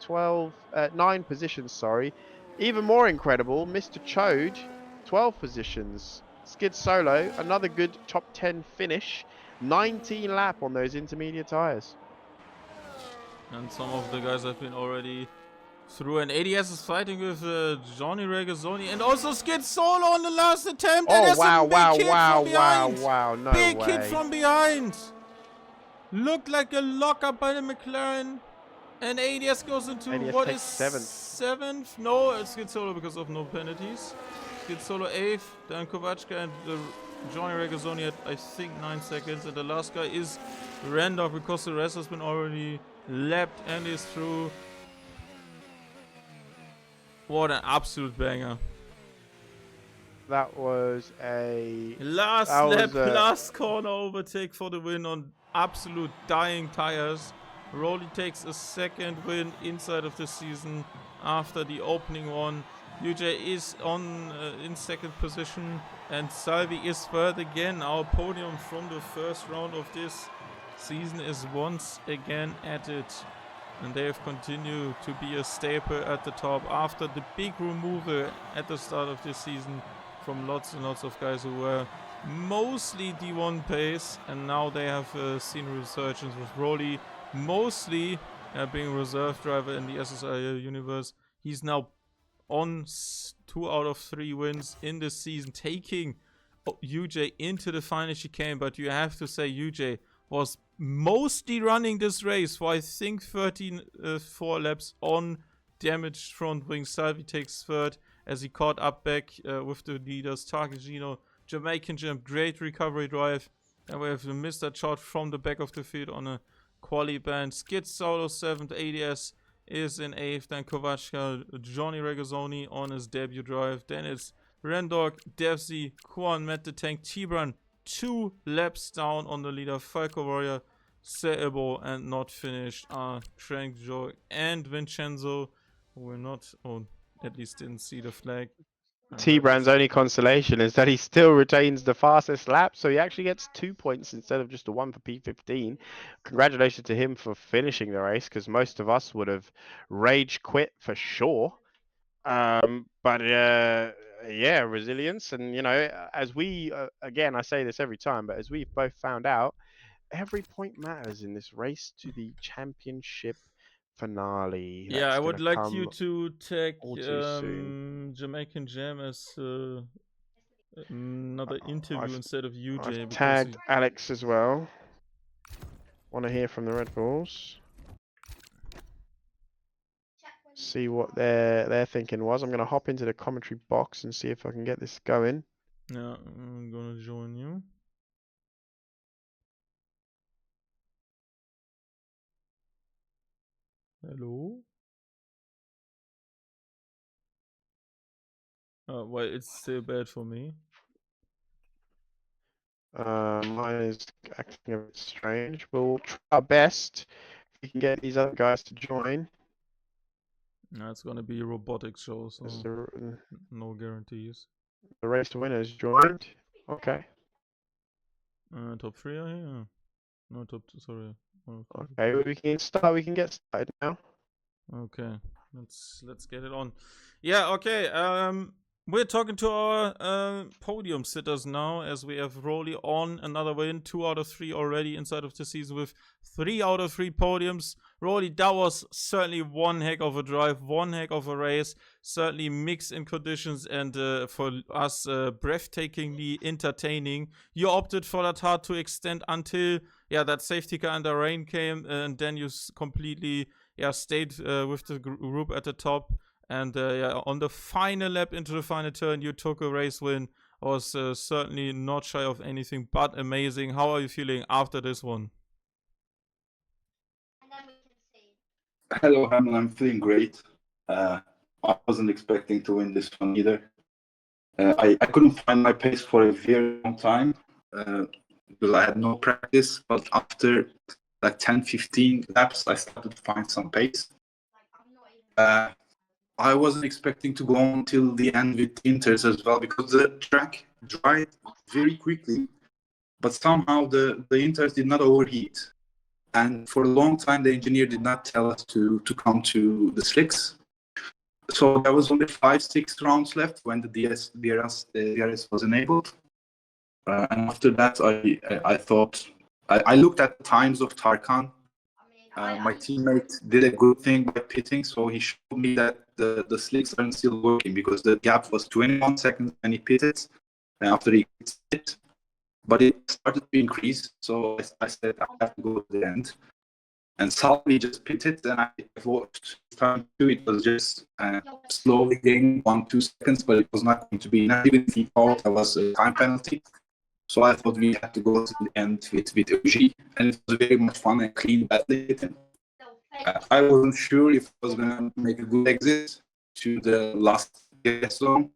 9 positions, sorry. Even more incredible, Mr. Chode, 12 positions. Skid Solo, another good top 10 finish. 19 lap on those intermediate tires. And some of the guys have been already through, and ADS is fighting with Johnny Regazzoni and also Skid Solo on the last attempt. Oh, and wow, no big way. hit from behind. Looked like a lockup by the McLaren. And ADS goes into what is 7th? No, it's Skid Solo because of no penalties. Skid Solo 8th, then Kovachka and Johnny Regazzoni at, I think, 9 seconds. And the last guy is Randolph because the rest has been already lapped and is through. What an absolute banger. That was a... Last lap, last corner overtake for the win on absolute dying tires. Rowley takes a second win inside of the season after the opening one. UJ is on in second position, and Salvi is third again. Our podium from the first round of this season is once again at it, and they have continued to be a staple at the top after the big removal at the start of this season from lots and lots of guys who were mostly D1 pace, and now they have seen resurgence with Rowley mostly being reserve driver in the SSRL universe. He's now on 2 out of 3 wins in this season, taking UJ into the final chicane. But you have to say UJ was mostly running this race for I think 4 laps on damaged front wing. Salvi takes third as he caught up back with the leaders. Targagino, Jamaican Jam, great recovery drive. And we have the Mr. Shot from the back of the field on a quali band. Skid Solo 7th, ADS is in 8th. Then Kovachka, Johnny Regazzoni on his debut drive. Then it's Rendog, Devzi, Kwan, Matt the Tank, Tibran, 2 laps down on the leader. Falco Warrior, Sebo, and not finished are Trank, Joe, and Vincenzo, who will not, or at least didn't see the flag. T-Brand's only consolation is that he still retains the fastest lap, so he actually gets 2 points instead of just a 1 for P15. Congratulations to him for finishing the race, because most of us would have rage quit for sure. But yeah, resilience, and you know, as we again, I say this every time, but as we've both found out, every point matters in this race to the championship finale. Yeah, That's I would gonna like come you to tag all too soon. Jamaican Jam as another interview I've, instead of UJ I've because tagged Alex as well. Want to hear from the Red Bulls? See what their thinking was. I'm gonna hop into the commentary box and see if I can get this going. yeah, I'm gonna join you. Hello. Well, it's still bad for me. Mine is acting a bit strange. We'll try our best. If we can get these other guys to join. No, it's gonna be a robotics show, so no guarantees. The race winners joined. Okay. Top 3 are here. No, top 2, sorry. Okay, we can start. We can get started now. Okay, let's get it on. Yeah, okay. We're talking to our podium sitters now, as we have Rowley on another win, 2 out of 3 already inside of the season with 3 out of 3 podiums. Rowley, that was certainly one heck of a drive, one heck of a race, certainly mixed in conditions, and for us breathtakingly entertaining. You opted for that hard to extend until that safety car and the rain came, and then you completely stayed with the group at the top. And on the final lap into the final turn, you took a race win. Was certainly not shy of anything but amazing. How are you feeling after this one? Hello, Hamlin. I'm feeling great. I wasn't expecting to win this one either. I couldn't find my pace for a very long time because I had no practice. But after like 10, 15 laps, I started to find some pace. I wasn't expecting to go on till the end with Inters as well because the track dried very quickly, but somehow the Inters did not overheat. And for a long time, the engineer did not tell us to come to the slicks. So there was only 5-6 rounds left when the DRS was enabled. And after that, I thought, I looked at the times of Tarkan. My teammate did a good thing by pitting, so he showed me that the slicks aren't still working because the gap was 21 seconds when he pitted, and after he hit, but it started to increase. So I said I have to go to the end, and Salvi just pitted, and I watched time two. It was just slowly gaining 1-2 seconds, but it was not going to be enough. Even if he thought there was a time penalty. So I thought we had to go to the end with OG, and it was very much fun and clean battle. I wasn't sure if I was going to make a good exit to the last zone,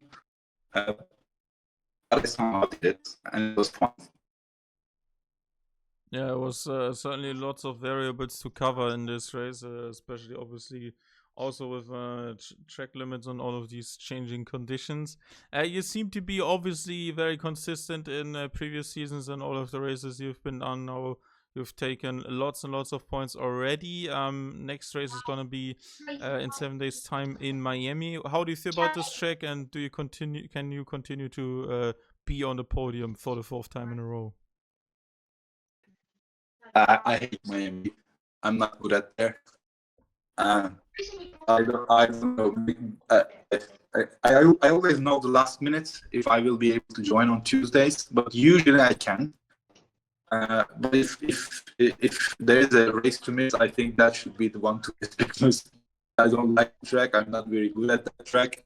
but I somehow did it, and it was fun. Yeah, it was certainly lots of variables to cover in this race, especially obviously also with track limits and all of these changing conditions. You seem to be obviously very consistent in previous seasons and all of the races you've been on now. You've taken lots and lots of points already. Next race is gonna be in 7 days' time in Miami. How do you feel about this track, and do you continue? Can you continue to be on the podium for the fourth time in a row? I hate Miami. I'm not good at there. I don't know. I always know the last minute if I will be able to join on Tuesdays, but usually I can. But if there is a race to miss, I think that should be the one to miss because I don't like the track. I'm not very good at that track,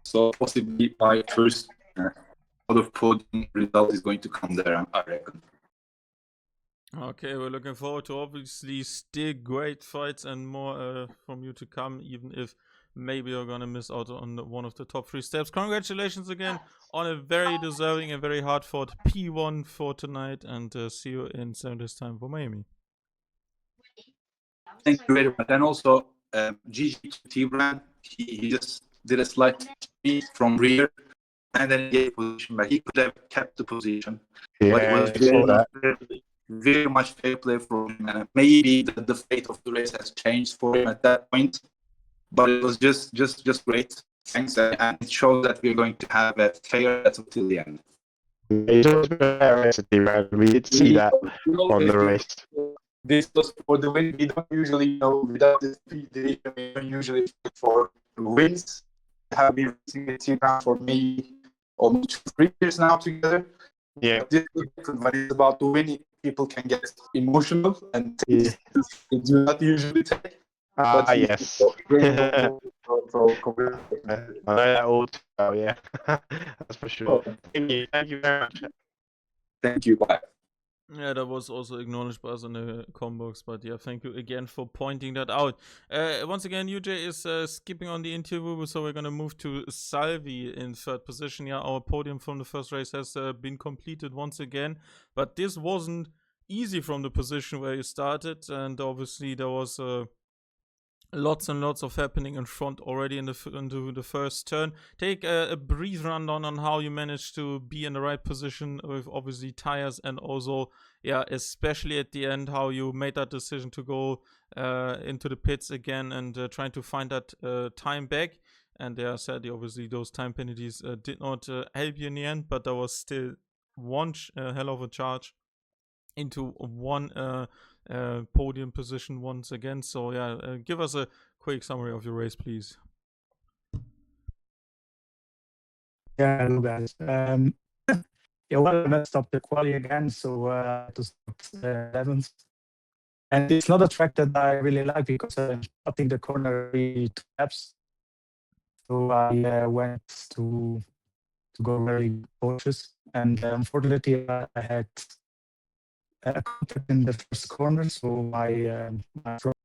so possibly my first out of podium result is going to come there. I reckon. Okay, we're looking forward to obviously still great fights and more from you to come, even if maybe you're gonna miss out on one of the top 3 steps. Congratulations again on a very deserving and very hard fought P1 for tonight, and see you in 7 days' time for Miami. Thank you very much. And also, GG to T-Brand. He just did a slight speed from rear and then he gave position back. He could have kept the position, but it was very much fair play for him. And maybe the fate of the race has changed for him at that point, but it was just great. Thanks, and it shows that we're going to have a fair battle till the end. It's always been a fair race, man. We did see that on the race. This was for the win. We don't usually without this division, we don't usually fight for wins. We have been racing the team for maybe almost 3 years now together. Yeah. But this is different. When it's about to win, people can get emotional and Yeah. they do not usually take. Yes. I know that all too well, yeah. That's for sure. Thank you very much. Thank you. Bye. Yeah, that was also acknowledged by us in the combox, but yeah, thank you again for pointing that out. Once again, UJ is skipping on the interview, so we're gonna move to Salvi in 3rd position. Yeah, our podium from the first race has been completed once again, but this wasn't easy from the position where you started, and obviously there was lots and lots of happening in front already into the first turn. Take a brief rundown on how you managed to be in the right position with obviously tires, and also, yeah, especially at the end, how you made that decision to go into the pits again and trying to find that time back. And sadly, obviously, those time penalties did not help you in the end, but there was still one hell of a charge into one podium position once again. So yeah, give us a quick summary of your race, please. Yeah, hello guys. Yeah, well, I messed up the quali again, so to start 11th. And it's not a track that I really like because I'm cutting the corner every 2 laps. So I went to go very cautious, and unfortunately I had a contact in the first corner, so my front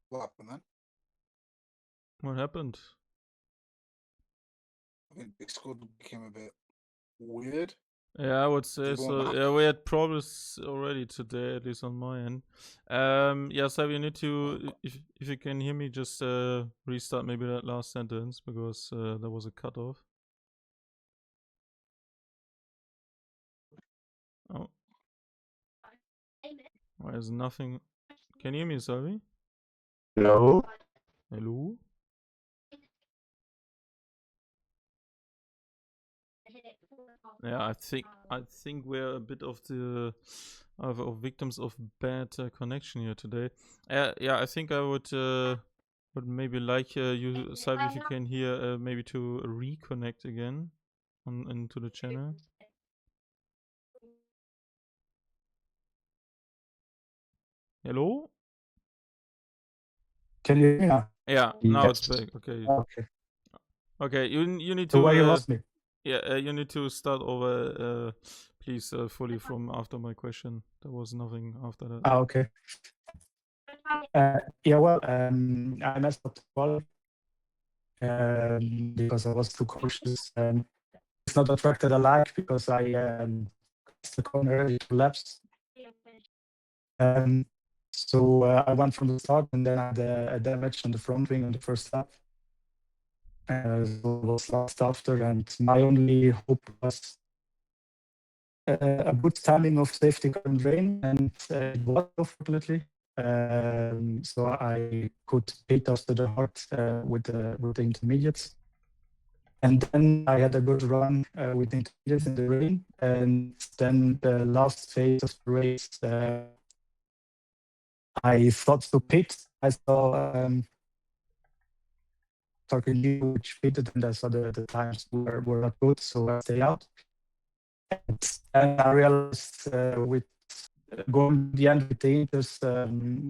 What happened then? What happened? I think Discord became a bit weird. Yeah, I would say Did you so. want Yeah, we had problems already today, at least on my end. Yeah, so you need to, if you can hear me, just restart maybe that last sentence, because there was a cutoff. Oh. Why is nothing? Can you hear me, Salvi? Hello? Hello? Yeah, I think we're a bit of the of victims of bad connection here today. Yeah, I think I would maybe like you, Salvi, if you can hear, maybe to reconnect again into the channel. Hello? Can you hear me now? Yeah, now it's Yes. back. Okay. Okay. Okay, you need So where you to lost me? yeah, you need to start over please fully from after my question. There was nothing after that. Okay. Yeah, well, I messed up the quality because I was too cautious. It's not a track that I like because I crossed the corner early to laps. So I went from the start and then I had a damage on the front wing on the first lap. So it was last after, and my only hope was a good timing of safety car and rain, and it was unfortunately. So I could pit after the hard with the intermediates, and then I had a good run with the intermediates in the rain, and then the last phase of the race, I thought to pit. I saw Tarkin which pitted, and I saw the times were not good, so I stay out. And I realized with going to the end with the Inters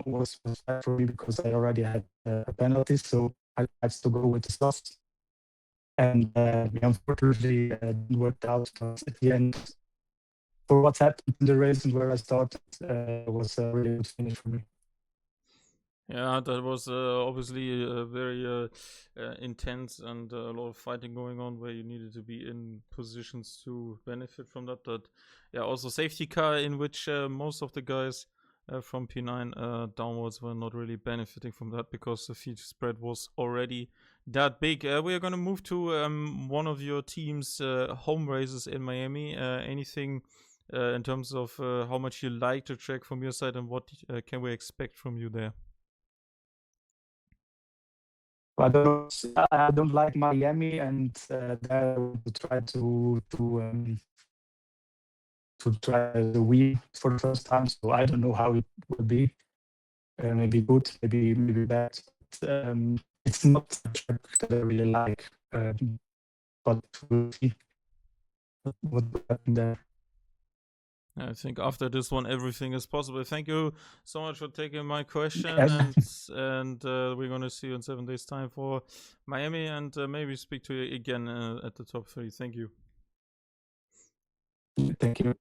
was bad for me because I already had a penalty, so I had to go with the softs. And unfortunately, it didn't work out. But at the end, for what happened in the race and where I started, was a really good finish for me. Yeah, that was obviously very intense and a lot of fighting going on where you needed to be in positions to benefit from that. But yeah, also safety car in which most of the guys from P9 downwards were not really benefiting from that because the feed spread was already that big. We are going to move to one of your team's home races in Miami. Anything in terms of how much you like the track from your side and what can we expect from you there? I don't like Miami, and there I want to try to try the wheel for the first time. So I don't know how it will be. Maybe good, maybe bad. But, it's not a track that I really like. But we'll see what will happen there. I think after this one, everything is possible. Thank you so much for taking my question, Yes. and we're gonna see you in 7 days' time for Miami, and maybe speak to you again at the top 3. Thank you. Thank you.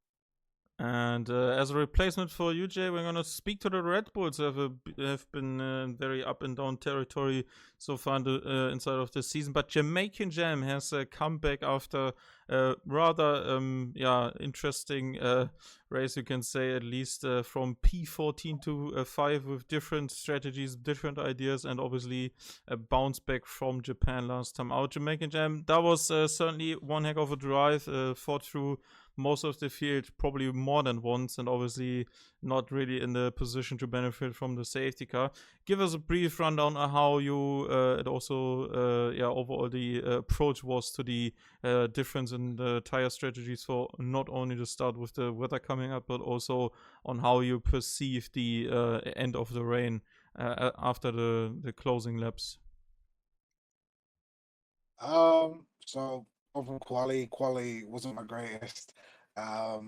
And as a replacement for UJ, we're gonna speak to the Red Bulls who have been very up and down territory so far inside of the season. But Jamaican Jam has come back after a rather interesting race, you can say, at least from P14 to 5 with different strategies, different ideas, and obviously a bounce back from Japan last time out. Jamaican Jam, that was certainly one heck of a drive, fought through most of the field probably more than once, and obviously not really in the position to benefit from the safety car. Give us a brief rundown on how you and also overall the approach was to the difference in the tire strategies for not only the start with the weather coming up, but also on how you perceive the end of the rain after the closing laps. So overall quality wasn't my greatest. I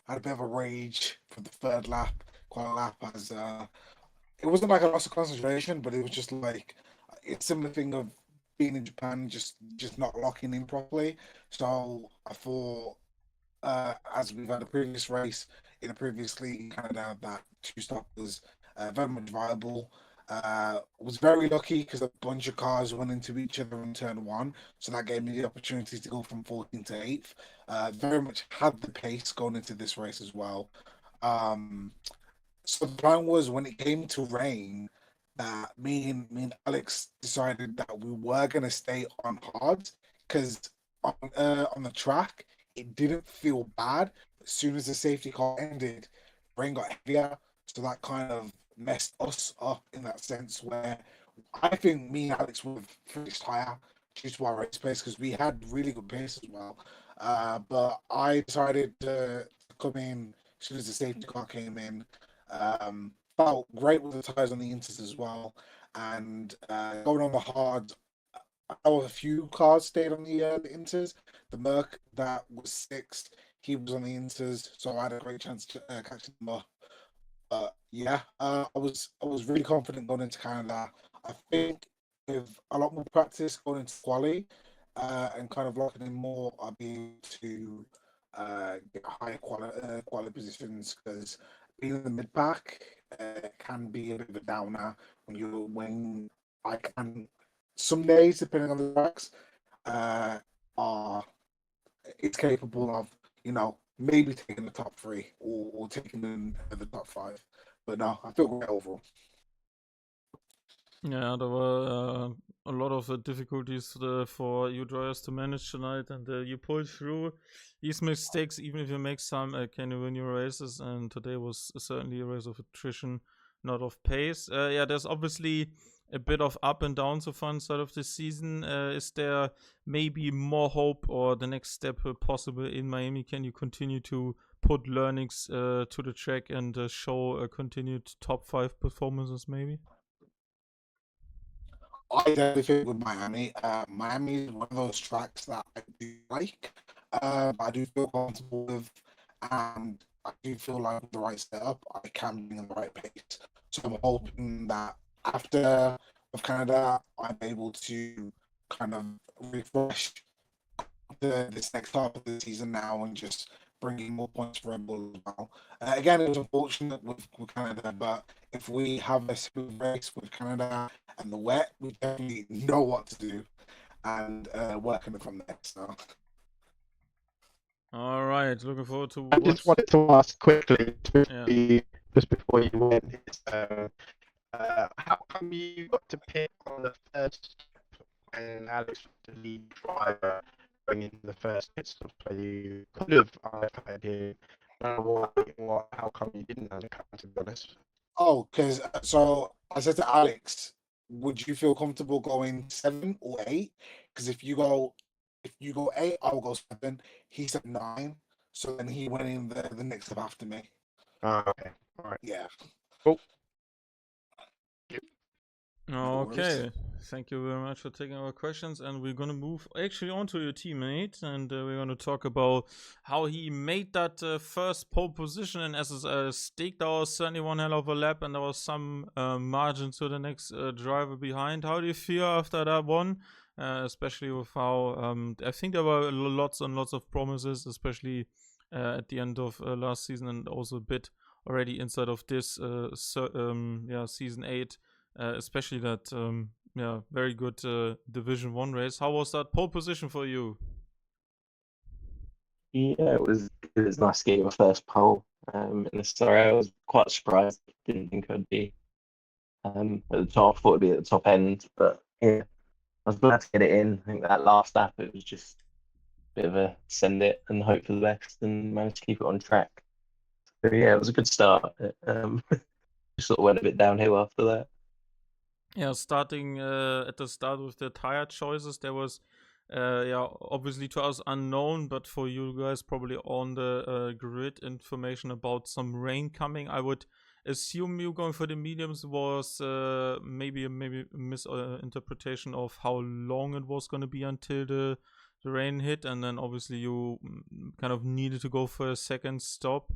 had a bit of a rage for the third lap, quali lap as it wasn't like I lost of concentration, but it was just like it's similar thing of being in Japan, just not locking in properly. So I thought, as we've had a previous race in a previous league in Canada, that two stop was very much viable. Was very lucky because a bunch of cars went into each other in turn one, so that gave me the opportunity to go from 14th to 8th. Very much had the pace going into this race as well. So the plan was when it came to rain that me and Alex decided that we were gonna stay on hard because on the track it didn't feel bad. As soon as the safety car ended, rain got heavier, so that kind of messed us up in that sense where I think me and Alex would have finished higher due to our race pace because we had really good pace as well. But I decided to come in as soon as the safety car came in. Felt great with the tires on the inters as well, and going on the hard. I know a few cars stayed on the inters. The Merc that was sixth, he was on the inters, so I had a great chance to catch him up. Yeah, I was really confident going into Canada. I think with a lot more practice going into quali and kind of locking in more, I'll be able to get higher quality positions because being in the mid pack can be a bit of a downer when I can some days depending on the tracks are it's capable of maybe taking the top three or taking in the top five. But no, I feel great overall. Yeah, there were a lot of difficulties for you drivers to manage tonight, and you pulled through these mistakes. Even if you make some, can you win your races? And today was certainly a race of attrition, not of pace. Yeah, there's obviously a bit of up and down so far inside of this season. Is there maybe more hope or the next step possible in Miami? Can you continue to put learnings to the track and show continued top 5 performances maybe? I definitely think with Miami, Miami is one of those tracks that I do like, I do feel comfortable with, and I do feel like with the right setup, I can bring in the right pace. So I'm hoping that after with Canada, I'm able to kind of refresh this next half of the season now and just bringing more points for Red Bull as well. Again, it was unfortunate with Canada, but if we have a smooth race with Canada and the wet, we definitely know what to do and working from there. So. All right, looking forward to I watch. just wanted to ask quickly, Yeah. just before you went, how come you got to pick on the first stop when Alex was the lead driver going into the first pit stop? So you could have undercut him. How come you didn't undercut him, to be honest? Oh, because so I said to Alex, would you feel comfortable going 7 or 8? Because if you go 8, I'll go 7. He said 9, so then he went in the next step after me. Oh, okay, all right. Yeah. Cool. Okay, thank you very much for taking our questions, and we're gonna move actually on to your teammate, and we're gonna talk about how he made that first pole position in SSRL stake. That was certainly one hell of a lap, and there was some margin to the next driver behind. How do you feel after that one? Especially with how I think there were lots and lots of promises, especially at the end of last season, and also a bit already inside of this season 8. Especially that very good Division 1 race. How was that pole position for you? Yeah, it was nice to get your first pole. In the story, I was quite surprised. Didn't think I'd be at the top. Thought it'd be at the top end, but yeah, I was glad to get it in. I think that last lap it was just a bit of a send it and hope for the best, and managed to keep it on track. So yeah, it was a good start. Just sort of went a bit downhill after that. Yeah, starting at the start with the tire choices, there was obviously to us unknown, but for you guys probably on the grid information about some rain coming. I would assume you going for the mediums was maybe a misinterpretation of how long it was going to be until the rain hit, and then obviously you kind of needed to go for a second stop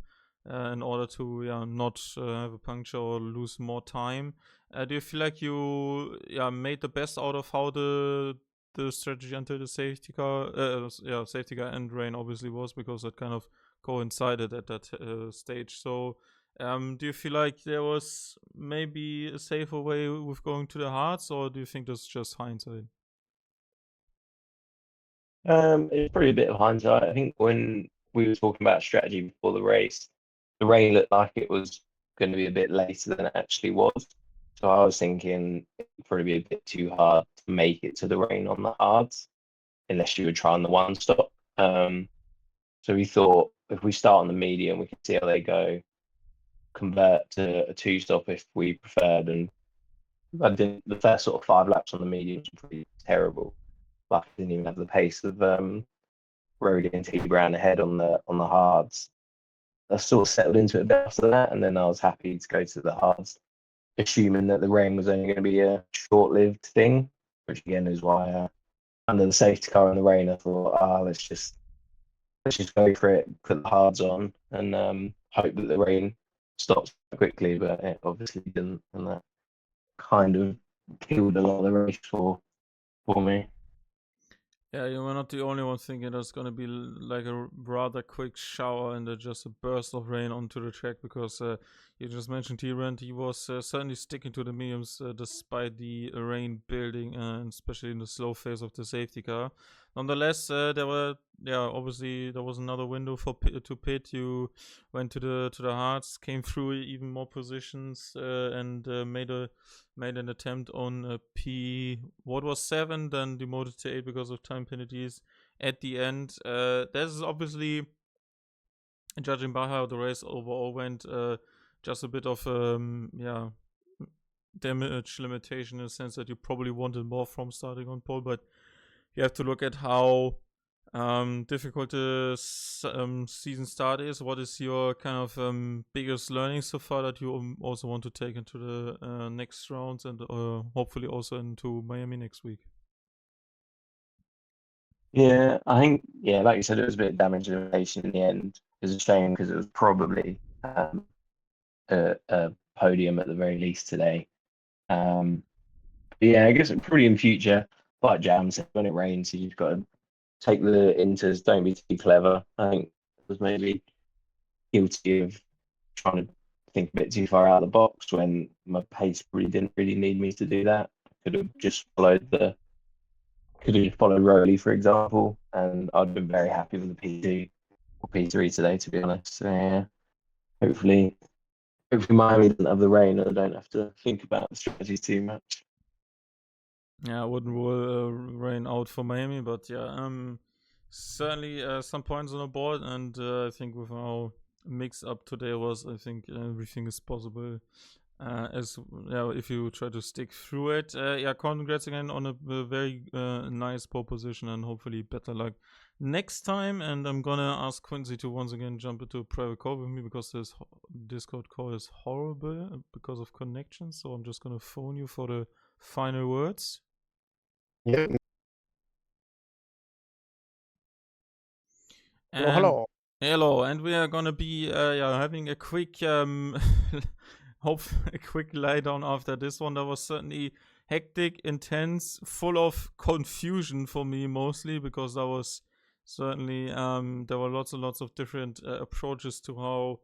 in order to not have a puncture or lose more time. Do you feel like you made the best out of how the strategy until the safety car and rain obviously was, because it kind of coincided at that stage. So do you feel like there was maybe a safer way with going to the hards, or do you think that's just hindsight? It's probably a bit of hindsight. I think when we were talking about strategy before the race, the rain looked like it was going to be a bit later than it actually was. So I was thinking it'd probably be a bit too hard to make it to the rain on the hards, unless you were trying the one stop. So we thought if we start on the medium, we can see how they go, convert to a two stop if we preferred. And I didn't, the first sort of 5 laps on the medium was pretty terrible. Like I didn't even have the pace of Rody and T Brown ahead on the hards. I sort of settled into it a bit after that, and then I was happy to go to the hards, assuming that the rain was only going to be a short-lived thing, which again is why under the safety car in the rain, I thought, let's just go for it, put the hards on, and hope that the rain stops quickly. But it obviously didn't, and that kind of killed a lot of the race for me. Yeah, you were not the only one thinking there's gonna be like a rather quick shower and just a burst of rain onto the track, because you just mentioned T-Rand. He was certainly sticking to the mediums despite the rain building, and especially in the slow phase of the safety car. Nonetheless, obviously there was another window for to pit. You went to the hards, came through even more positions, and made an attempt on P, what was 7, then demoted to 8 because of time penalties at the end. There's obviously, judging by how the race overall went, just a bit of damage limitation in the sense that you probably wanted more from starting on pole, but you have to look at how difficult the season start is. What is your kind of biggest learning so far that you also want to take into the next rounds, and hopefully also into Miami next week? Yeah, I think, like you said, it was a bit of damage limitation in the end. It was a shame because it was probably a podium at the very least today. But yeah, I guess probably in future, like Jam said, when it rains, you've got to take the inters, don't be too clever. I think I was maybe guilty of trying to think a bit too far out of the box when my pace really didn't really need me to do that. Could have just followed Rowley, for example, and I'd been very happy with the P2 or P3 today, to be honest. So yeah, hopefully Miami doesn't have the rain and I don't have to think about the strategy too much. Yeah, I wouldn't rule rain out for Miami, but yeah, certainly some points on the board, and I think with our mix up today I think everything is possible. As if you try to stick through it. Congrats again on a very nice pole position, and hopefully better luck next time. And I'm gonna ask Quincy to once again jump into a private call with me, because this Discord call is horrible because of connection. So I'm just gonna phone you for the final words. Yeah. And hello. Hello, and we are gonna be having a quick hope a quick lie down after this one. That was certainly hectic, intense, full of confusion for me, mostly because that was certainly there were lots and lots of different approaches to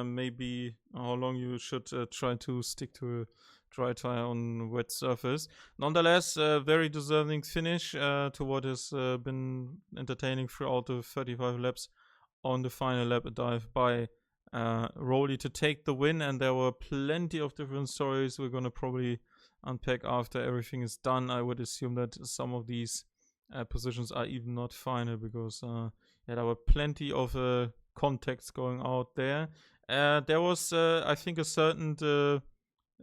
maybe how long you should try to stick to a dry tire on wet surface. Nonetheless, very deserving finish to what has been entertaining throughout the 35 laps on the final lap, a dive by Rowley to take the win. And there were plenty of different stories we're going to probably unpack after everything is done. I would assume that some of these positions are even not final, because there were plenty of contacts going out there. There was, I think, a certain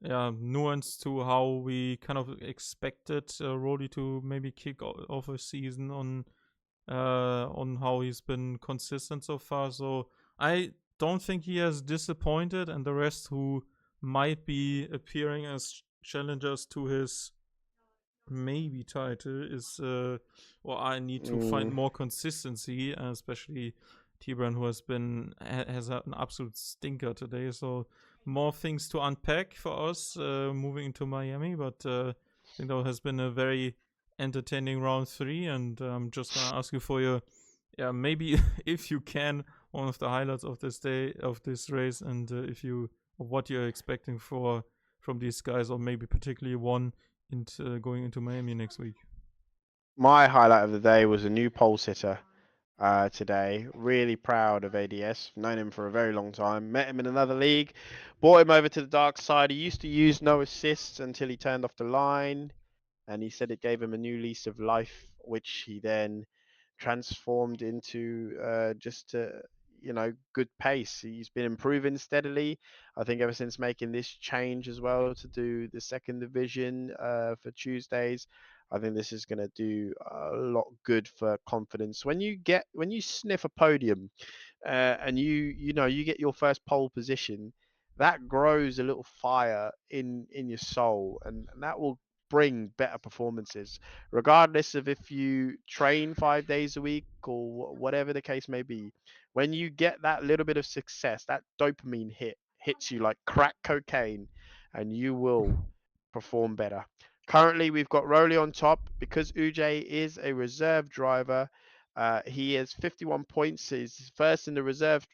nuance to how we kind of expected Rowley to maybe kick off a season on how he's been consistent so far. So I don't think he has disappointed, and the rest who might be appearing as challengers to his maybe title is I need to find more consistency, especially T-Brand, who has an absolute stinker today. So more things to unpack for us moving into Miami, but I think that has been a very entertaining round 3, and I'm just gonna ask you for your maybe if you can, one of the highlights of this day, of this race, and what you're expecting from these guys, or maybe particularly one going into Miami next week. My highlight of the day was a new pole sitter today. Really proud of ADS. Known him for a very long time. Met him in another league. Brought him over to the dark side. He used to use no assists until he turned off the line. And he said it gave him a new lease of life, which he then transformed into good pace. He's been improving steadily. I think ever since making this change as well to do the second division for Tuesdays. I think this is going to do a lot good for confidence. When you sniff a podium and you get your first pole position, that grows a little fire in your soul, and that will bring better performances, regardless of if you train 5 days a week or whatever the case may be. When you get that little bit of success, that dopamine hits you like crack cocaine, and you will perform better. Currently, we've got Rowley on top because Ujay is a reserve driver. He has 51 points. He's first in the reserve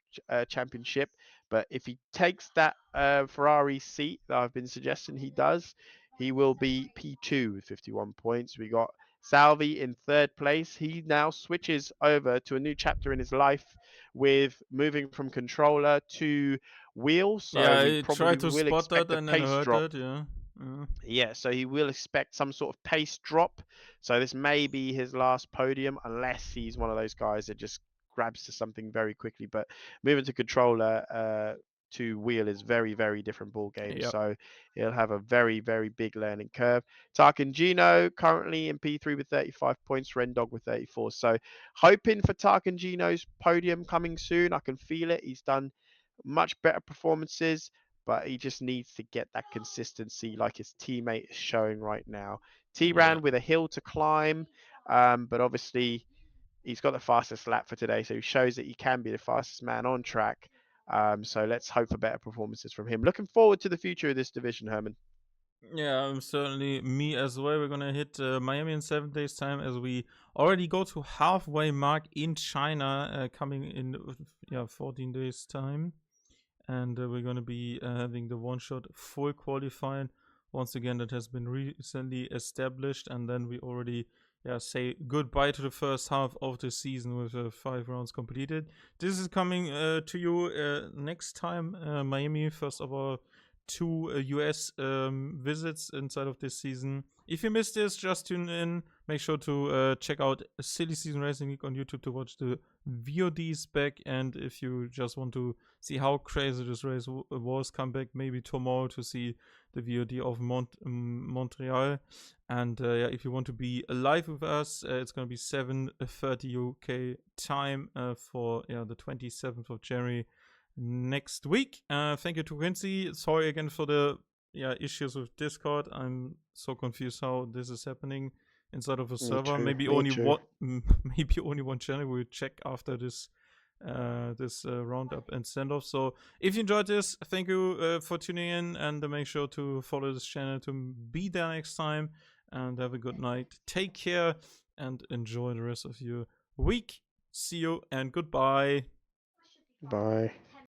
championship. But if he takes that Ferrari seat that I've been suggesting he does, he will be P2 with 51 points. We got Salvi in third place. He now switches over to a new chapter in his life with moving from controller to wheel. So Yeah, we I probably tried to will spot expect that a and then pace heard drop. that. Yeah. Yeah, so he will expect some sort of pace drop. So this may be his last podium, unless he's one of those guys that just grabs to something very quickly. But moving to controller to wheel is very, very different ball game. Yep. So he'll have a very, very big learning curve. Tarkin Gino currently in P3 with 35 points, Rendog with 34. So hoping for Tarkin Gino's podium coming soon. I can feel it. He's done much better performances, but he just needs to get that consistency like his teammate is showing right now. T-Ran Yeah. with a hill to climb, but obviously he's got the fastest lap for today, so he shows that he can be the fastest man on track. So let's hope for better performances from him. Looking forward to the future of this division, Herman. Yeah, certainly me as well. We're gonna hit Miami in 7 days' time as we already go to halfway mark in China, coming in 14 days' time, and we're gonna be having the one-shot full qualifying. Once again, that has been recently established, and then we already say goodbye to the first half of the season with 5 rounds completed. This is coming to you next time, Miami. First of all, 2 US visits inside of this season. If you missed this, just tune in. Make sure to check out Silly Season Racing Week on YouTube to watch the VODs back. And if you just want to see how crazy this race was, come back maybe tomorrow to see the VOD of Montreal. And if you want to be live with us, it's going to be 7:30 UK time for the 27th of January next week. Thank you to Quincy. Sorry again for the issues with Discord. I'm so confused how this is happening inside of a server. Maybe only one channel. We'll check after this roundup and standoff. So if you enjoyed this, thank you for tuning in, and make sure to follow this channel to be there next time. And have a good night. Take care and enjoy the rest of your week. See you and goodbye. Bye.